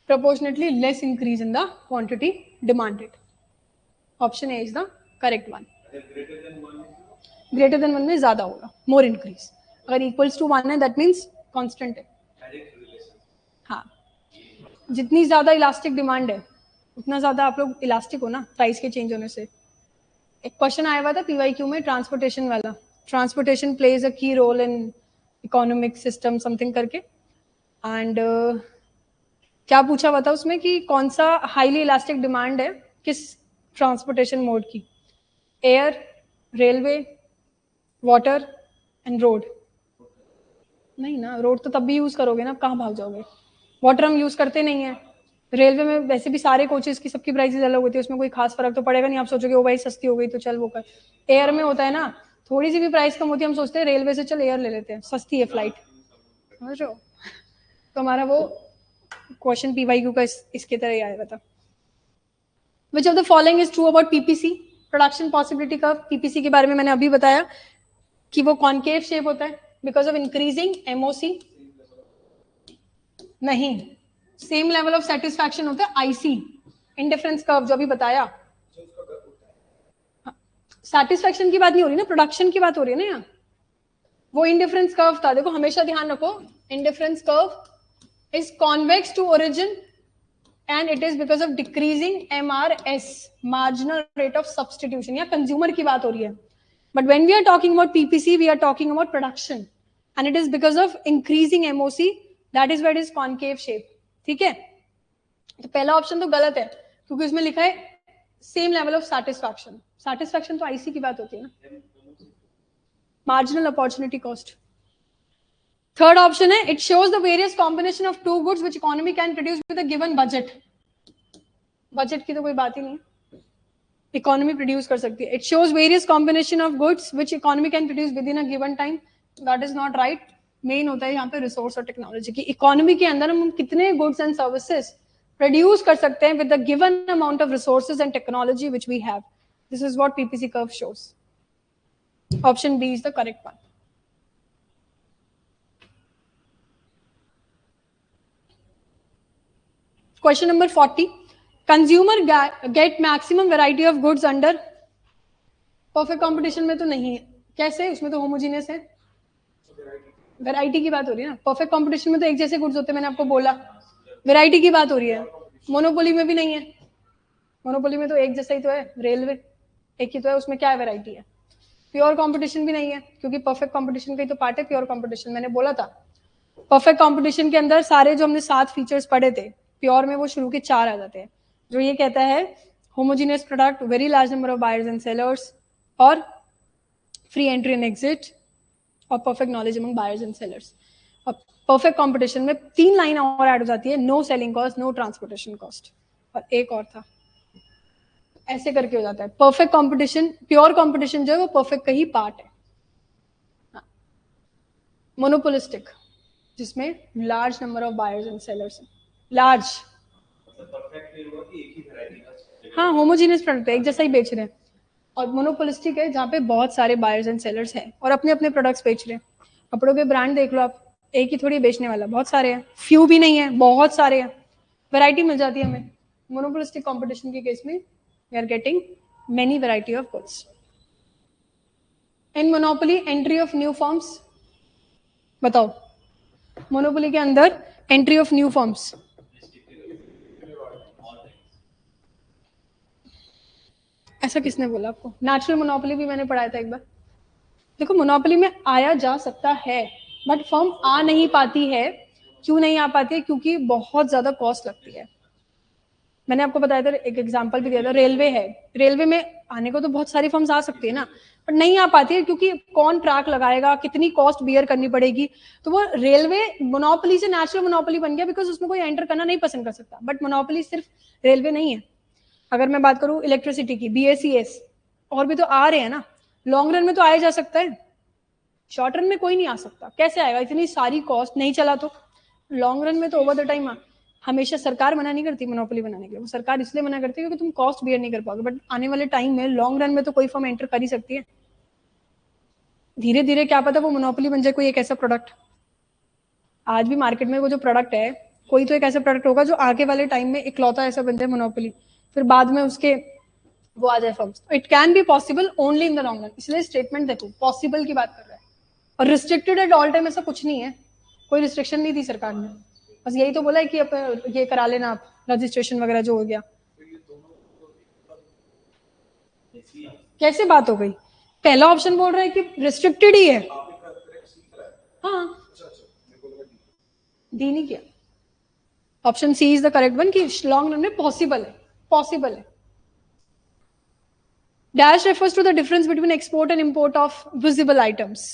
proportionately less increase in the quantity demanded. Option A is the correct one. Greater than 1 में ज्यादा होगा, more increase. अगर equals to 1 है that means constant है। हाँ, जितनी ज्यादा इलास्टिक डिमांड है उतना ज्यादा आप लोग इलास्टिक हो ना प्राइस के चेंज होने से। एक क्वेश्चन आया हुआ था पीवाईक्यू में ट्रांसपोर्टेशन वाला, transportation plays a key role in economic system something करके, एंड क्या पूछा हुआ था उसमें कि कौन सा हाईली इलास्टिक डिमांड है किस ट्रांसपोर्टेशन मोड की, air, railway, water and road. नहीं ना, रोड तो तब भी यूज करोगे ना, कहाँ भाग जाओगे। वाटर हम यूज करते नहीं है, रेलवे में वैसे भी सारे कोचेस की सबकी प्राइसेस अलग होती है, उसमें कोई खास फर्क तो पड़ेगा नहीं, आप सोचोगे ओ भाई सस्ती हो गई तो चल वो कर। एयर में होता है ना, थोड़ी सी भी प्राइस कम होती है हम सोचते हैं रेलवे से चल एयर ले लेते हैं, सस्ती है फ्लाइट, समझ रहे हो। तो हमारा वो क्वेश्चन पीवाईक्यू का इसके तरह ही आया था। विच of the following is true about PPC, production possibility का। पीपीसी के बारे में मैंने अभी बताया कि वो कॉन्केव शेप होता है बिकॉज ऑफ इंक्रीजिंग एमओसी, नहीं, सेम लेवल ऑफ सेटिस्फैक्शन होता है आईसी, इंडिफरेंस कर्व जो अभी बताया। सेटिस्फैक्शन की बात नहीं हो रही ना, प्रोडक्शन की बात हो रही है ना यहाँ, वो इंडिफरेंस कर्व था। देखो हमेशा ध्यान रखो, indifference curve is convex to origin and it is because of decreasing MRS, marginal rate of substitution, या कंज्यूमर की बात हो रही है। But when we are talking about PPC, we are talking about production, and it is because of increasing MOC, that is why it is concave shape. ठीक है, तो पहला ऑप्शन तो गलत है क्योंकि उसमें लिखा है same level of satisfaction. Satisfaction तो आईसी की बात होती है ना, marginal opportunity cost. Third option है it shows the various combination of two goods which economy can produce with a given budget. Budget की तो कोई बात ही नहीं, इकोनॉमी प्रोड्यूस कर सकती है। It shows various combination of goods which economy can produce with in a given time, that is not right. Main होता है यहाँ पे रिसोर्स और टेक्नोलॉजी की। इकोनॉमी के अंदर हम कितने गुड्स एंड सर्विसेज प्रोड्यूस कर सकते हैं with the given amount of resources and technology which we have, this is what PPC curve shows. Option B is the correct one. Question number 40. Consumer get maximum variety of goods under perfect competition में तो नहीं है, कैसे, उसमें तो homogeneous है, variety की बात हो रही है ना। परफेक्ट कंपटीशन में तो एक जैसे गुड्स होते हैं, मैंने आपको बोला, वैरायटी की बात हो रही है। मोनोपोली में भी नहीं है, मोनोपोली में तो एक जैसा ही तो है, रेलवे एक ही तो है, उसमें क्या है, वैरायटी है। प्योर कंपटीशन भी नहीं है क्योंकि परफेक्ट कंपटीशन का ही तो पार्ट है प्योर कंपटीशन। मैंने बोला था परफेक्ट कंपटीशन के अंदर सारे जो हमने 7 फीचर्स पढ़े थे, प्योर में वो शुरू के 4 आ जाते हैं, जो ये कहता है homogeneous product, very large number of buyers and sellers, और फ्री एंट्री एंड एग्जिट, और perfect knowledge among buyers and sellers. और परफेक्ट कंपटीशन में 3 लाइन और ऐड हो जाती है, no selling cost, no transportation cost, और एक और था, ऐसे करके हो जाता है। परफेक्ट कंपटीशन, प्योर कंपटीशन जो है वो परफेक्ट का ही पार्ट है। मोनोपोलिस्टिक जिसमें large number of buyers and sellers, large, हाँ होमोजीनियस प्रोडक्ट है, एक जैसा ही बेच रहे हैं। और मोनोपोलिस्टिक है जहाँ पे बहुत सारे बायर्स एंड सेलर्स हैं और अपने अपने प्रोडक्ट्स बेच रहे हैं। कपड़ों के ब्रांड देख लो आप, एक ही थोड़ी बेचने वाला, बहुत सारे हैं, फ्यू भी नहीं है, बहुत सारे हैं, वैरायटी मिल जाती है हमें। मोनोपोलिस्टिक कंपटीशन के केस में we are getting many variety of goods. In monopoly entry of new forms, बताओ मोनोपोली के अंदर एंट्री ऑफ न्यू फॉर्म्स, ऐसा किसने बोला आपको? नेचुरल मोनोपोली भी मैंने पढ़ाया था एक बार। देखो मोनोपोली में आया जा सकता है बट फर्म आ नहीं पाती है। क्यों नहीं आ पाती है? क्योंकि बहुत ज्यादा कॉस्ट लगती है। मैंने आपको बताया था, एक एग्जांपल भी दिया था, रेलवे है, रेलवे में आने को तो बहुत सारी फर्म्स आ सकती है ना, बट नहीं आ पाती है क्योंकि कौन ट्रैक लगाएगा, कितनी कॉस्ट बियर करनी पड़ेगी। तो वो रेलवे मोनोपोली से नेचुरल मोनोपोली बन गया बिकॉज उसमें कोई एंटर करना नहीं पसंद कर सकता। बट मोनोपोली सिर्फ रेलवे नहीं है। अगर मैं बात करूं इलेक्ट्रिसिटी की, बीएसईएस, और भी तो आ रहे हैं ना। लॉन्ग रन में तो आया जा सकता है, शॉर्ट रन में कोई नहीं आ सकता। कैसे आएगा? इतनी सारी कॉस्ट नहीं चला तो। लॉन्ग रन में तो ओवर द टाइम हमेशा सरकार मना नहीं करती मोनोपोली बनाने के लिए, वो सरकार इसलिए मना करती है क्योंकि तुम कॉस्ट बियर नहीं कर पाओगे, बट आने वाले टाइम में लॉन्ग रन में तो कोई फर्म एंटर कर ही सकती है। धीरे धीरे क्या पता वो मोनोपोली बन जाए कोई एक ऐसा प्रोडक्ट। आज भी मार्केट में वो जो प्रोडक्ट है, कोई तो एक ऐसा प्रोडक्ट होगा जो आगे वाले टाइम में इकलौता ऐसा बन जाए मोनोपोली, फिर बाद में उसके वो आ जाए firms. It can be possible only in the long run, इसलिए स्टेटमेंट देखो पॉसिबल की बात कर रहा है, और रिस्ट्रिक्टेड एट ऑल टाइम ऐसा कुछ नहीं है, कोई रिस्ट्रिक्शन नहीं दी सरकार ने, बस यही तो बोला है कि अब ये करा लेना आप रजिस्ट्रेशन वगैरह जो हो गया। कैसे बात हो गई? पहला ऑप्शन बोल रहा है कि रिस्ट्रिक्टेड ही है। हाँ, डी नहीं किया। Option C is the correct one कि लॉन्ग रन में पॉसिबल है, पॉसिबल है। Dash refers to the difference between export and import of visible items.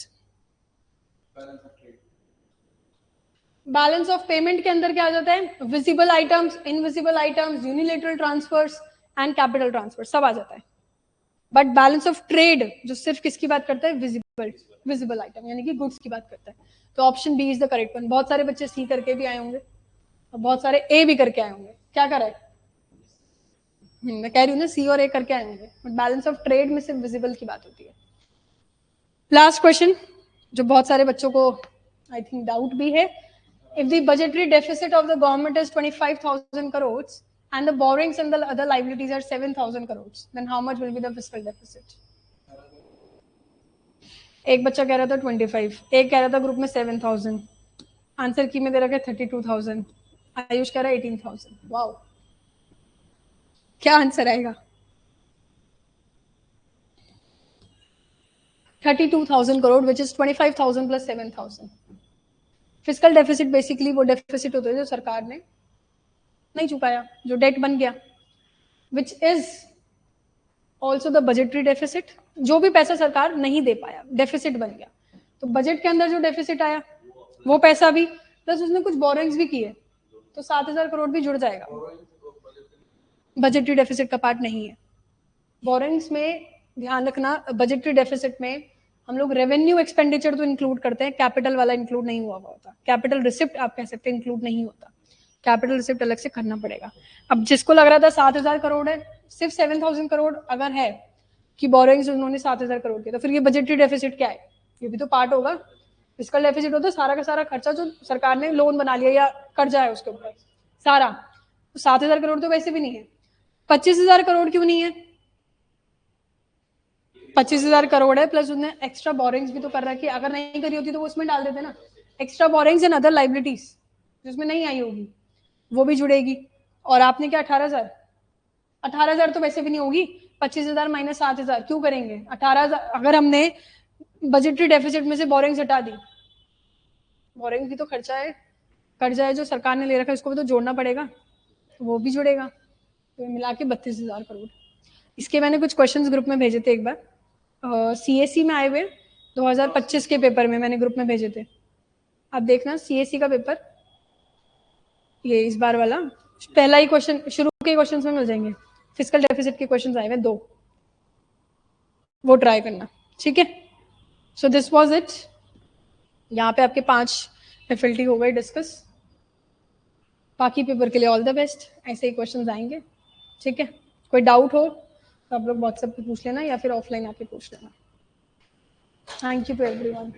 Balance of payment के अंदर क्या आ जाता है? Visible items, invisible items, unilateral transfers and capital transfer, सब आ जाता है। बट बैलेंस ऑफ ट्रेड जो सिर्फ किसकी बात करता है? विजिबल आइटम यानी कि गुड्स की बात करता है। तो option B is the correct one. बहुत सारे बच्चे सी करके भी आए होंगे और बहुत सारे ए भी करके आए होंगे। क्या करा है? मैं कह रही हूँ ना, सी और ए करके आए होंगे, बट बैलेंस ऑफ ट्रेड में सिर्फ विजिबल की बात होती है। लास्ट क्वेश्चन जो बहुत सारे बच्चों को आई थिंक डाउट भी है, if the budgetary deficit of the government is 25,000 crores and the borrowings and the other liabilities are 7,000 crores, then how much will be the fiscal deficit? एक बच्चा कह रहा था 25, एक कह रहा था ग्रुप में 7,000, आंसर की में दे रखा है 32,000, आयुष कह रहा है 18,000। वाओ, क्या आंसर आएगा? 32,000 crore which is 25,000 plus 7,000। Physical deficit basically वो डेफिसिट होता है जो सरकार ने नहीं चुकाया, जो डेट बन गया, which is also the budgetary deficit. जो भी पैसा सरकार नहीं दे पाया, डेफिसिट बन गया, तो बजट के अंदर जो डेफिसिट आया वो पैसा भी, प्लस उसने कुछ बोरिंग्स भी किए, तो 7,000 करोड़ भी जुड़ जाएगा। बजटरी डेफिसिट का पार्ट नहीं है। बोरिंग्स में ध्यान रखना, बजटरी डेफिसिट में हम लोग रेवेन्यू एक्सपेंडिचर तो इंक्लूड करते हैं, कैपिटल वाला इंक्लूड नहीं हुआ होता। कैपिटल रिसिप्ट आप कह सकते हैं इंक्लूड नहीं होता, कैपिटल रिसिप्ट अलग से करना पड़ेगा। अब जिसको लग रहा था 7,000 करोड़ है, सिर्फ 7,000 करोड़ अगर है कि बोरिंग्स उन्होंने 7,000 करोड़ किया, तो फिर ये बजटरी डेफिसिट क्या है? ये भी तो पार्ट होगा। फिस्कल डेफिसिट होता है सारा का सारा खर्चा जो सरकार ने लोन बना लिया या कर्जा है उसके ऊपर सारा, तो 7,000 करोड़ तो वैसे भी नहीं है। 25,000 करोड़ क्यों नहीं है? 25,000 करोड़ है, प्लस उसने एक्स्ट्रा बोरिंग्स भी तो कर रखी है। अगर नहीं करी होती तो वो उसमें डाल देते ना, extra borings and other liabilities जिसमें नहीं आई होगी वो भी जुड़ेगी। और आपने क्या 18,000, 18,000 तो वैसे भी नहीं होगी। 25,000 माइनस 7,000 क्यों करेंगे? 18,000 अगर हमने बजटरी डेफिसिट में से बोरिंग्स हटा दी, बोरिंग्स भी तो खर्चा है, कर्जा है जो सरकार ने ले रखा है, इसको भी तो जोड़ना पड़ेगा, तो वो भी जुड़ेगा। तो मिला के 32,000 करोड़। इसके मैंने कुछ क्वेश्चंस ग्रुप में भेजे थे एक बार, सीएससी में आए हुए 2025 के पेपर में मैंने ग्रुप में भेजे थे। आप देखना सीएससी का पेपर, ये इस बार वाला पहला ही क्वेश्चन, शुरू के क्वेश्चन में मिल जाएंगे। फिजिकल डेफिसिट के क्वेश्चन आए हुए 2, वो ट्राई करना, ठीक है। So this was it. यहाँ पे आपके 5 एफएलटी हो गए डिस्कस। बाकी पेपर के लिए ऑल द बेस्ट, ऐसे ही क्वेश्चंस आएंगे, ठीक है। कोई डाउट हो तो आप लोग व्हाट्सएप पे पूछ लेना या फिर ऑफलाइन आके पूछ लेना। Thank you to everyone.